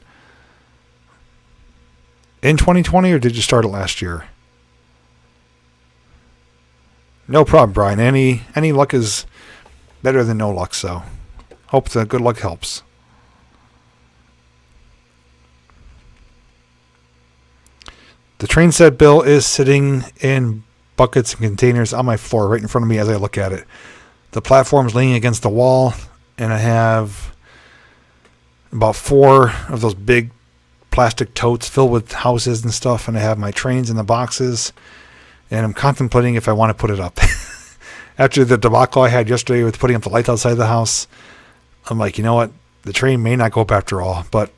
[SPEAKER 1] in 2020 or did you start it last year? No problem, Brian. Any luck is better than no luck, so hope the good luck helps. The train set bill is sitting in buckets and containers on my floor right in front of me as I look at it. The platform's leaning against the wall, and I have about 4 of those big plastic totes filled with houses and stuff, and I have my trains in the boxes, and I'm contemplating if I want to put it up. After the debacle I had yesterday with putting up the lights outside the house, I'm like, you know what? The train may not go up after all, but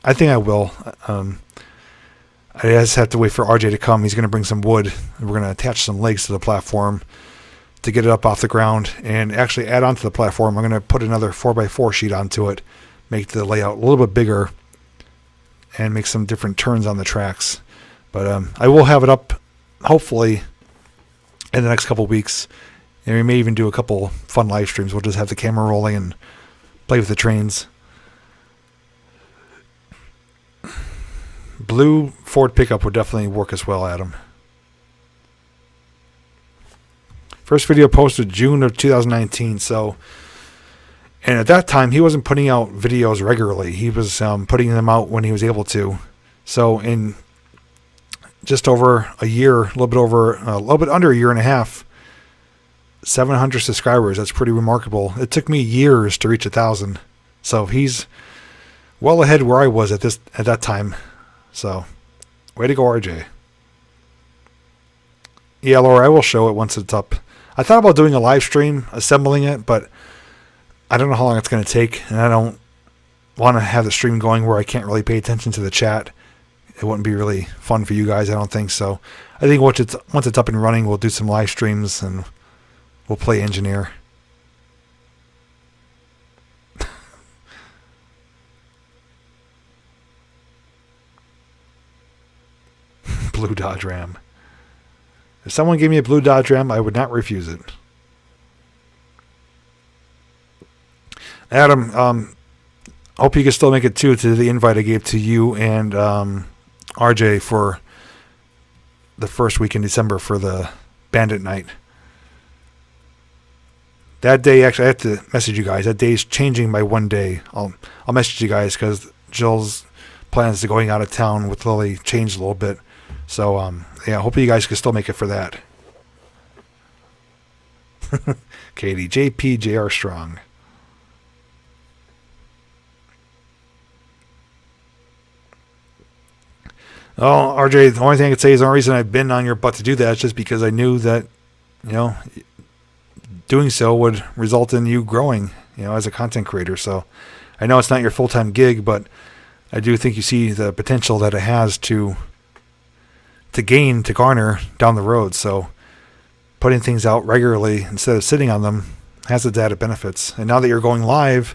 [SPEAKER 1] I think I will. I just have to wait for RJ to come. He's going to bring some wood, and we're going to attach some legs to the platform to get it up off the ground, and actually add onto the platform. I'm going to put another 4x4 sheet onto it, make the layout a little bit bigger, and make some different turns on the tracks. But I will have it up, hopefully, in the next couple of weeks. And we may even do a couple fun live streams. We'll just have the camera rolling and play with the trains. Blue Ford pickup would definitely work as well, Adam. First video posted June of 2019, so, and at that time he wasn't putting out videos regularly. He was putting them out when he was able to. So in just over a year, a little bit under a year and a half, 700 subscribers. That's pretty remarkable. It took me years to reach 1,000. So he's well ahead where I was at that time. So way to go, RJ. Yeah, Laura, I will show it once it's up. I thought about doing a live stream, assembling it, but I don't know how long it's going to take, and I don't want to have the stream going where I can't really pay attention to the chat. It wouldn't be really fun for you guys, I don't think so. I think once it's up and running, we'll do some live streams and we'll play engineer. Blue Dodge Ram. If someone gave me a blue Dodge Ram, I would not refuse it. Adam, hope you can still make it too to the invite I gave to you and RJ for the first week in December for the Bandit Night. That day, actually, I have to message you guys. That day is changing by one day. I'll message you guys because Jill's plans to going out of town with Lily changed a little bit. So, yeah, hopefully you guys can still make it for that. Katie, JPJR Strong. Well, RJ, the only thing I could say is the only reason I've been on your butt to do that is just because I knew that, doing so would result in you growing, as a content creator. So I know it's not your full-time gig, but I do think you see the potential that it has to garner down the road. So putting things out regularly instead of sitting on them has its added benefits. And now that you're going live,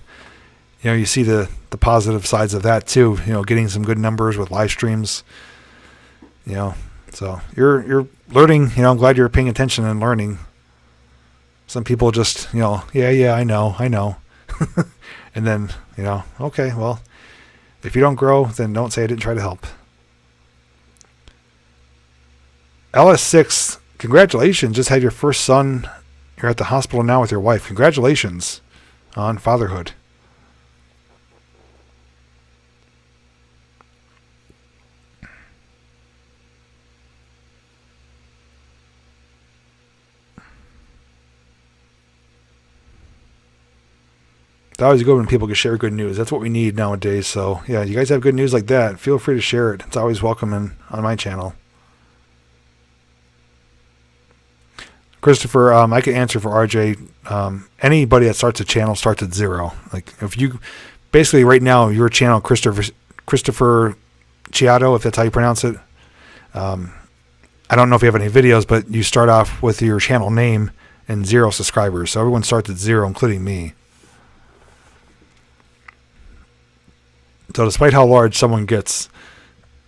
[SPEAKER 1] you see the positive sides of that too, getting some good numbers with live streams, so you're learning, I'm glad you're paying attention and learning. Some people just, yeah, I know. And then, okay, well, if you don't grow, then don't say I didn't try to help. LS6, congratulations. Just had your first son. You're at the hospital now with your wife. Congratulations on fatherhood. It's always good when people can share good news. That's what we need nowadays. So, yeah, you guys have good news like that, feel free to share it. It's always welcome on my channel. Christopher, I can answer for RJ. Anybody that starts a channel starts at 0. Like, if you, basically right now, your channel, Christopher Chiato, if that's how you pronounce it. I don't know if you have any videos, but you start off with your channel name and 0 subscribers. So everyone starts at 0, including me. So despite how large someone gets,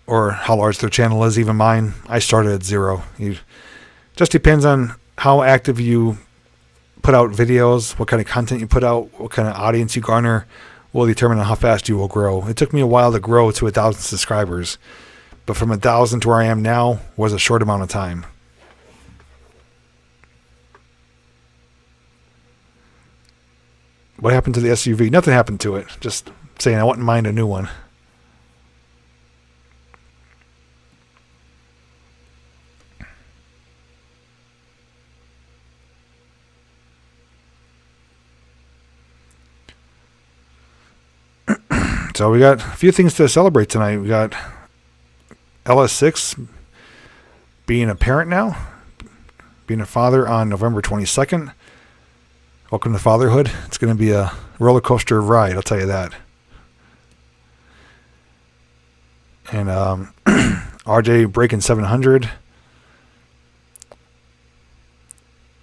[SPEAKER 1] or how large their channel is, even mine, I started at 0. Just depends on how active you put out videos, what kind of content you put out, what kind of audience you garner will determine how fast you will grow. It took me a while to grow to 1,000 subscribers, but from 1,000 to where I am now was a short amount of time. What happened to the SUV? Nothing happened to it. Just saying I wouldn't mind a new one. So we got a few things to celebrate tonight. We got LS6 being a parent now, being a father on November 22nd. Welcome to fatherhood. It's going to be a roller coaster ride, I'll tell you that. And RJ breaking 700.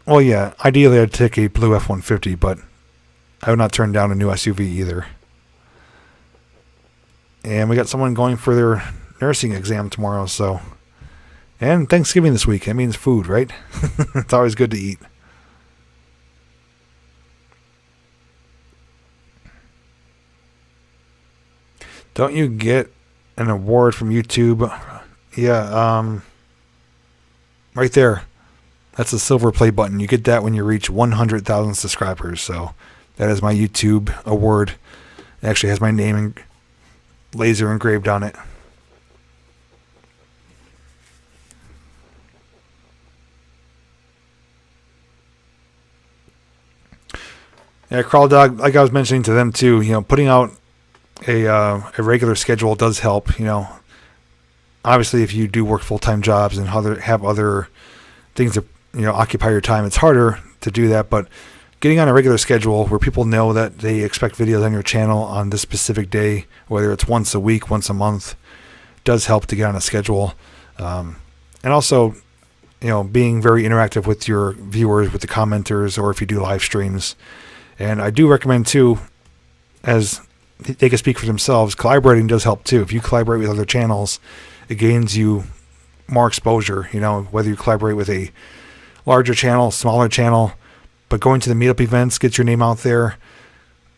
[SPEAKER 1] Well, yeah, ideally I'd take a blue F-150, but I would not turn down a new SUV either. And we got someone going for their nursing exam tomorrow, so. And Thanksgiving this week. That means food, right? It's always good to eat. Don't you get an award from YouTube? Yeah, right there. That's the silver play button. You get that when you reach 100,000 subscribers. So that is my YouTube award. It actually has my name and laser engraved on it. Yeah, Crawl Dog, like I was mentioning to them too, putting out a regular schedule does help. Obviously, if you do work full-time jobs and have other things that occupy your time, it's harder to do that. But getting on a regular schedule where people know that they expect videos on your channel on this specific day, whether it's once a week, once a month, does help to get on a schedule. And also, being very interactive with your viewers, with the commenters, or if you do live streams. And I do recommend too, as they can speak for themselves, collaborating does help too. If you collaborate with other channels, it gains you more exposure, whether you collaborate with a larger channel, smaller channel, but going to the meetup events gets your name out there.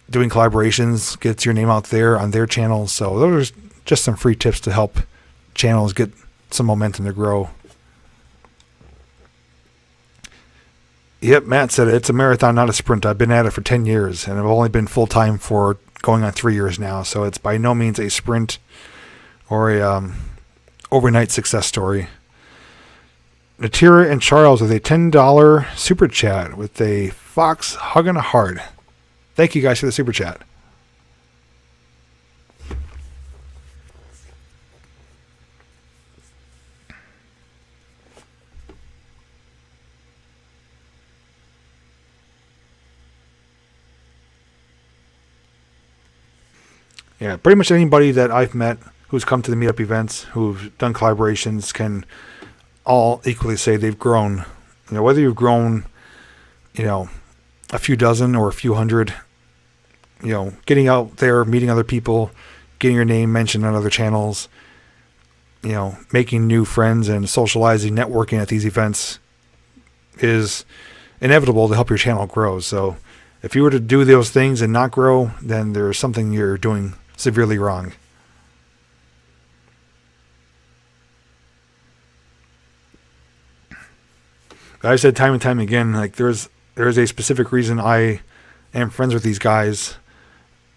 [SPEAKER 1] Doing collaborations gets your name out there on their channels. So those are just some free tips to help channels get some momentum to grow. Yep, Matt said it. It's a marathon, not a sprint. I've been at it for 10 years, and I've only been full-time for going on 3 years now. So it's by no means a sprint or a overnight success story. Natira and Charles with a $10 super chat with a fox hug and a heart. Thank you guys for the super chat. Yeah, pretty much anybody that I've met who's come to the meetup events, who've done collaborations, can all equally say they've grown. Whether you've grown, a few dozen or a few hundred, getting out there, meeting other people, getting your name mentioned on other channels, making new friends and socializing, networking at these events is inevitable to help your channel grow. So if you were to do those things and not grow, then there's something you're doing severely wrong. I've said time and time again, like there's a specific reason I am friends with these guys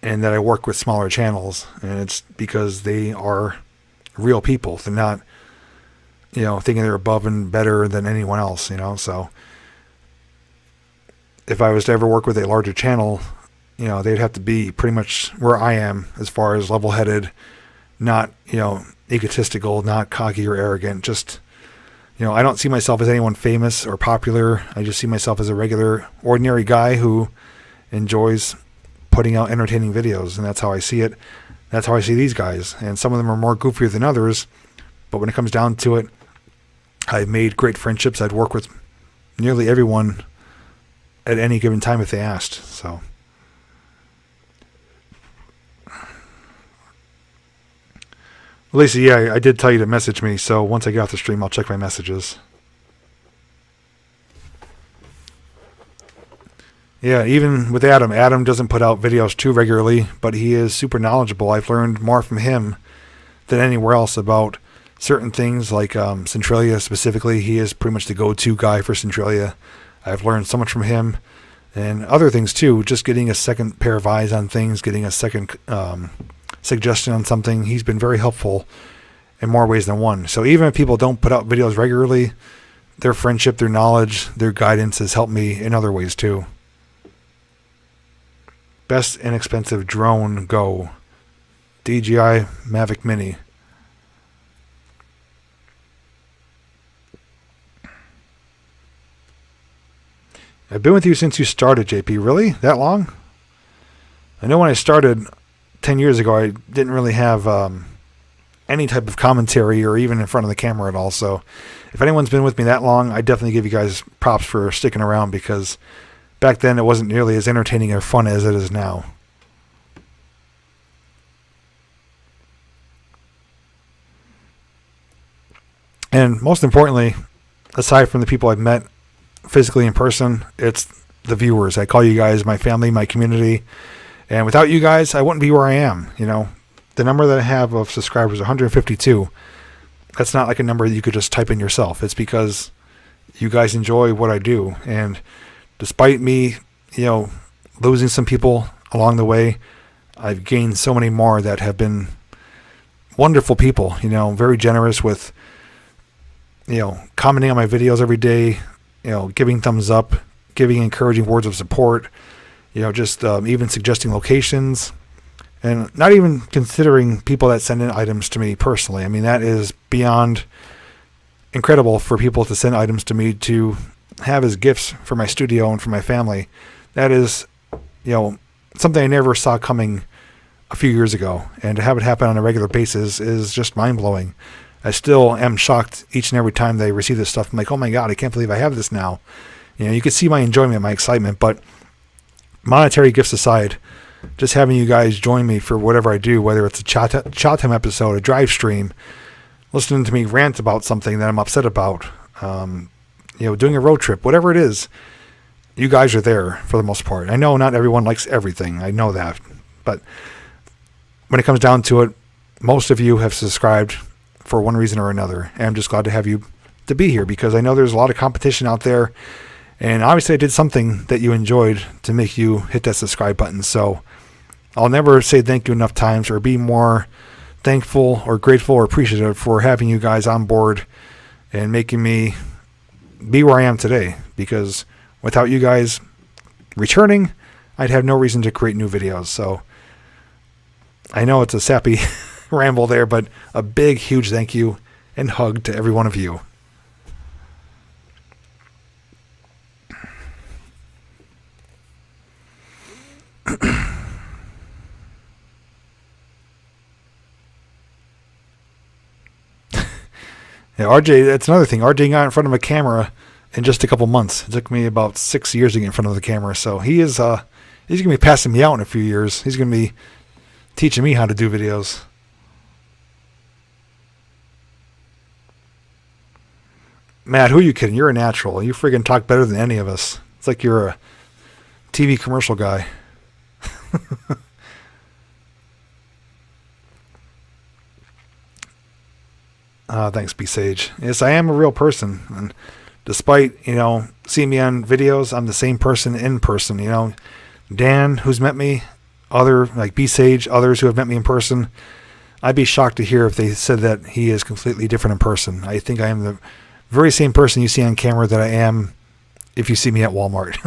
[SPEAKER 1] and that I work with smaller channels, and it's because they are real people. They're not, thinking they're above and better than anyone else, so if I was to ever work with a larger channel, they'd have to be pretty much where I am as far as level-headed, not, egotistical, not cocky or arrogant, just, I don't see myself as anyone famous or popular. I just see myself as a regular, ordinary guy who enjoys putting out entertaining videos, and that's how I see it. That's how I see these guys, and some of them are more goofier than others, but when it comes down to it, I've made great friendships. I'd work with nearly everyone at any given time if they asked. So Lacey, yeah, I did tell you to message me, so once I get off the stream, I'll check my messages. Yeah, even with Adam. Adam doesn't put out videos too regularly, but he is super knowledgeable. I've learned more from him than anywhere else about certain things, like Centralia specifically. He is pretty much the go-to guy for Centralia. I've learned so much from him, and other things too, just getting a second pair of eyes on things, getting a second suggestion on something. He's been very helpful in more ways than one. So even if people don't put out videos regularly, their friendship, their knowledge, their guidance has helped me in other ways too. Best inexpensive drone go. DJI Mavic Mini. I've been with you since you started, JP. Really? That long? I know when I started 10 years ago, I didn't really have any type of commentary or even in front of the camera at all. So if anyone's been with me that long, I definitely give you guys props for sticking around, because back then it wasn't nearly as entertaining or fun as it is now. And most importantly, aside from the people I've met physically in person, it's the viewers. I call you guys my family, my community. And without you guys, I wouldn't be where I am. The number that I have of subscribers is 152. That's not like a number that you could just type in yourself. It's because you guys enjoy what I do. And despite me, losing some people along the way, I've gained so many more that have been wonderful people, very generous with, commenting on my videos every day, giving thumbs up, giving encouraging words of support, just even suggesting locations, and not even considering people that send in items to me personally. I mean, that is beyond incredible for people to send items to me to have as gifts for my studio and for my family. That is, something I never saw coming a few years ago, and to have it happen on a regular basis is just mind-blowing. I still am shocked each and every time they receive this stuff. I'm like, oh my God, I can't believe I have this now. You can see my enjoyment, my excitement, but monetary gifts aside, just having you guys join me for whatever I do, whether it's a chat time episode, a drive stream, listening to me rant about something that I'm upset about, doing a road trip, whatever it is, you guys are there for the most part. I know not everyone likes everything. I know that. But when it comes down to it, most of you have subscribed for one reason or another. And I'm just glad to have you to be here, because I know there's a lot of competition out there. And obviously I did something that you enjoyed to make you hit that subscribe button. So I'll never say thank you enough times or be more thankful or grateful or appreciative for having you guys on board and making me be where I am today, because without you guys returning, I'd have no reason to create new videos. So I know it's a sappy ramble there, but a big, huge thank you and hug to every one of you. Yeah, RJ, that's another thing. RJ got in front of a camera in just a couple months. It took me about 6 years to get in front of the camera. So he's going to be passing me out in a few years. He's going to be teaching me how to do videos. Matt, who are you kidding? You're a natural. You friggin' talk better than any of us. It's like you're a TV commercial guy. Thanks, B Sage. Yes, I am a real person, and despite seeing me on videos, I'm the same person in person. Dan, who's met me, other like B Sage, others who have met me in person, I'd be shocked to hear if they said that he is completely different in person. I think I am the very same person you see on camera that I am if you see me at Walmart.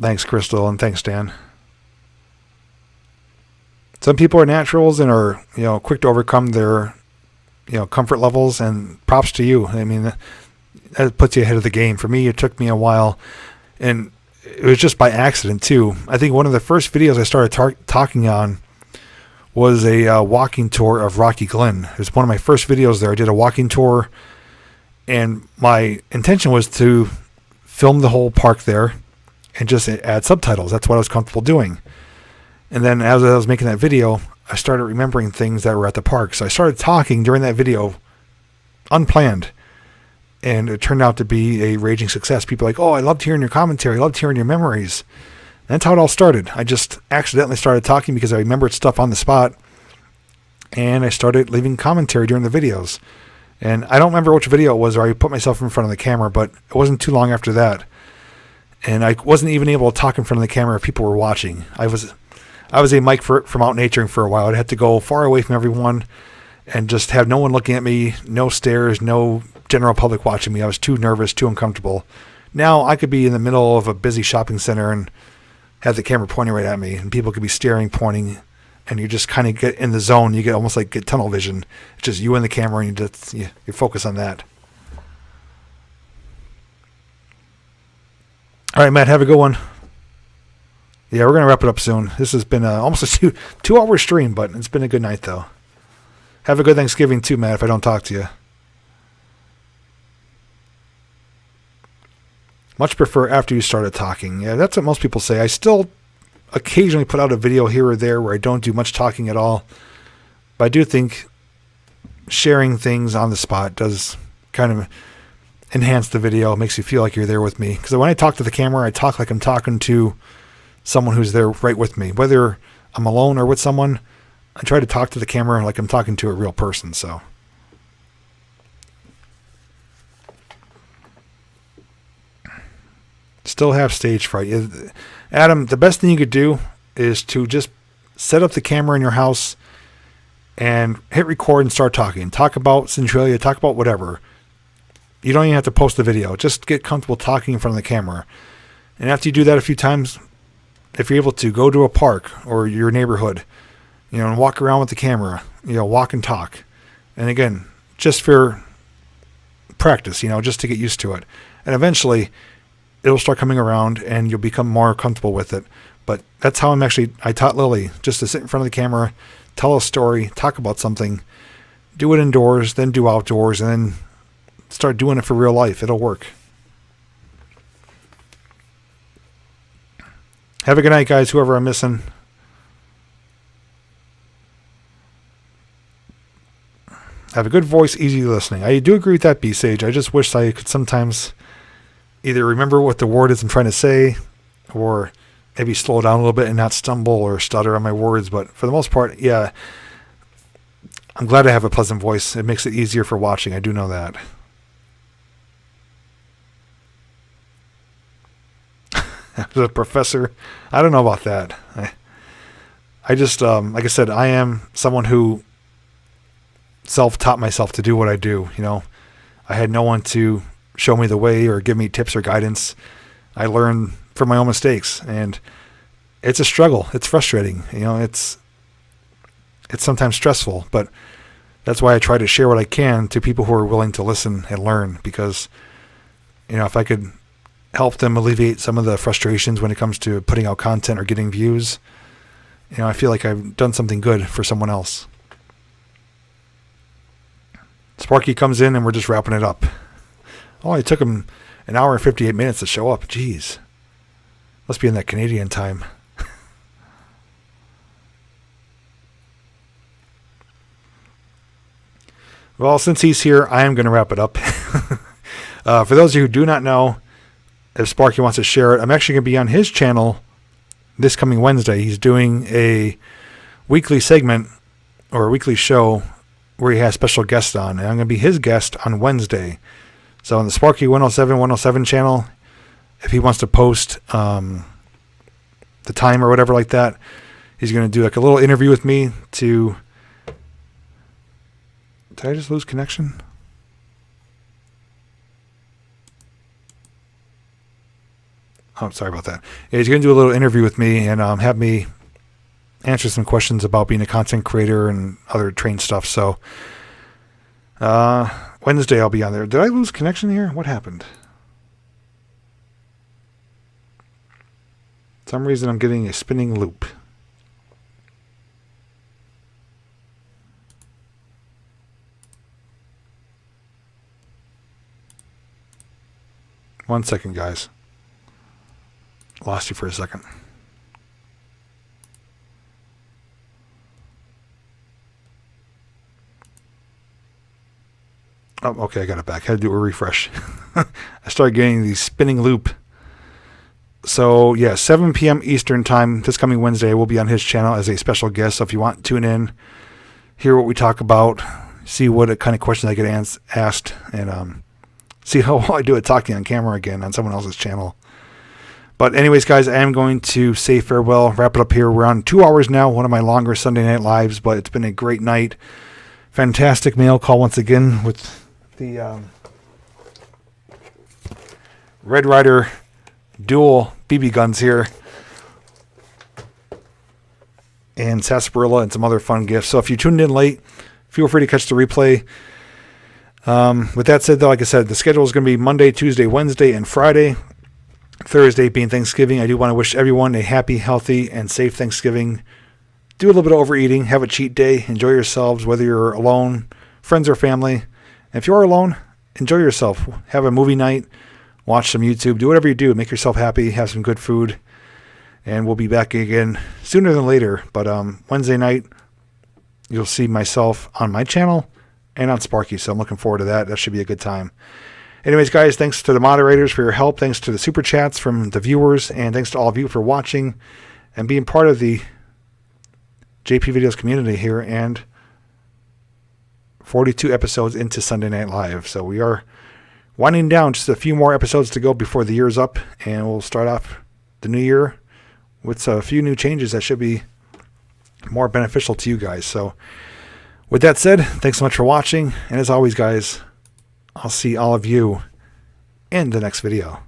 [SPEAKER 1] Thanks, Crystal, and thanks, Dan. Some people are naturals and are, quick to overcome their, comfort levels, and props to you. I mean, that puts you ahead of the game. For me, it took me a while, and it was just by accident, too. I think one of the first videos I started talking on was a walking tour of Rocky Glen. It was one of my first videos there. I did a walking tour, and my intention was to film the whole park there and just add subtitles. That's what I was comfortable doing. And then as I was making that video, I started remembering things that were at the park. So I started talking during that video, unplanned. And it turned out to be a raging success. People are like, oh, I loved hearing your commentary. I loved hearing your memories. And that's how it all started. I just accidentally started talking because I remembered stuff on the spot. And I started leaving commentary during the videos. And I don't remember which video it was, or I put myself in front of the camera, but it wasn't too long after that. And I wasn't even able to talk in front of the camera if people were watching. I was a Mike from out naturing for a while. I'd have to go far away from everyone and just have no one looking at me, no stares, no general public watching me. I was too nervous, too uncomfortable. Now I could be in the middle of a busy shopping center and have the camera pointing right at me, and people could be staring, pointing, and you just kind of get in the zone. You get almost like get tunnel vision. It's just you and the camera, and you focus on that. All right, Matt, have a good one. Yeah, we're going to wrap it up soon. This has been almost a two-hour stream, but it's been a good night, though. Have a good Thanksgiving, too, Matt, if I don't talk to you. Much prefer after you started talking. Yeah, that's what most people say. I still occasionally put out a video here or there where I don't do much talking at all. But I do think sharing things on the spot does kind of enhance the video. It makes you feel like you're there with me. Because when I talk to the camera, I talk like I'm talking to someone who's there right with me. Whether I'm alone or with someone, I try to talk to the camera like I'm talking to a real person. So still have stage fright. Adam, the best thing you could do is to just set up the camera in your house and hit record and start talking. Talk about Centralia, talk about whatever. You don't even have to post the video. Just get comfortable talking in front of the camera. And after you do that a few times, if you're able to, go to a park or your neighborhood, and walk around with the camera, walk and talk. And again, just for practice, just to get used to it. And eventually it'll start coming around and you'll become more comfortable with it. But that's how I taught Lily just to sit in front of the camera, tell a story, talk about something, do it indoors, then do outdoors, and then start doing it for real life. It'll work. Have a good night, guys, whoever I'm missing. Have a good voice, easy listening. I do agree with that, B-Sage. I just wish I could sometimes either remember what the word is I'm trying to say, or maybe slow down a little bit and not stumble or stutter on my words. But for the most part, yeah, I'm glad I have a pleasant voice. It makes it easier for watching. I do know that. As a professor, I don't know about that. I just, like I said, I am someone who self-taught myself to do what I do. I had no one to show me the way or give me tips or guidance. I learned from my own mistakes, and it's a struggle. It's frustrating. It's sometimes stressful, but that's why I try to share what I can to people who are willing to listen and learn, because, if I could help them alleviate some of the frustrations when it comes to putting out content or getting views, I feel like I've done something good for someone else. Sparky comes in and we're just wrapping it up. Oh, it took him an hour and 58 minutes to show up. Jeez. Must be in that Canadian time. Well, since he's here, I am going to wrap it up. For those of you who do not know, if Sparky wants to share it, I'm actually going to be on his channel this coming Wednesday. He's doing a weekly segment or a weekly show where he has special guests on, and I'm going to be his guest on Wednesday. So on the Sparky 107 channel, if he wants to post the time or whatever like that, he's going to do like a little interview with me to... Did I just lose connection? Oh, sorry about that. Yeah, he's going to do a little interview with me and have me answer some questions about being a content creator and other train stuff. So Wednesday I'll be on there. Did I lose connection here? What happened? For some reason I'm getting a spinning loop. One second, guys. Lost you for a second. Oh, okay, I got it back. Had to do a refresh. I started getting the spinning loop. So, yeah, 7 p.m. Eastern time this coming Wednesday, I will be on his channel as a special guest. So if you want to tune in, hear what we talk about, see what kind of questions I get asked, and see how well I do at talking on camera again on someone else's channel. But anyways, guys, I am going to say farewell, wrap it up here. We're on 2 hours now, one of my longer Sunday night lives, but it's been a great night. Fantastic mail call once again with the Red Ryder dual BB guns here, and sarsaparilla and some other fun gifts. So if you tuned in late, feel free to catch the replay. With that said, though, like I said, the schedule is going to be Monday, Tuesday, Wednesday, and Friday. Thursday being Thanksgiving. I do want to wish everyone a happy, healthy, and safe Thanksgiving. Do a little bit of overeating. Have a cheat day. Enjoy yourselves, whether you're alone, friends, or family. And if you are alone, enjoy yourself. Have a movie night. Watch some YouTube. Do whatever you do. Make yourself happy. Have some good food. And we'll be back again sooner than later. But Wednesday night, you'll see myself on my channel and on Sparky. So I'm looking forward to that. That should be a good time. Anyways, guys, thanks to the moderators for your help. Thanks to the super chats from the viewers. And thanks to all of you for watching and being part of the JPVideos community here. And 42 episodes into Sunday Night Live. So we are winding down, just a few more episodes to go before the year's up. And we'll start off the new year with a few new changes that should be more beneficial to you guys. So With that said, thanks so much for watching. And as always, guys, I'll see all of you in the next video.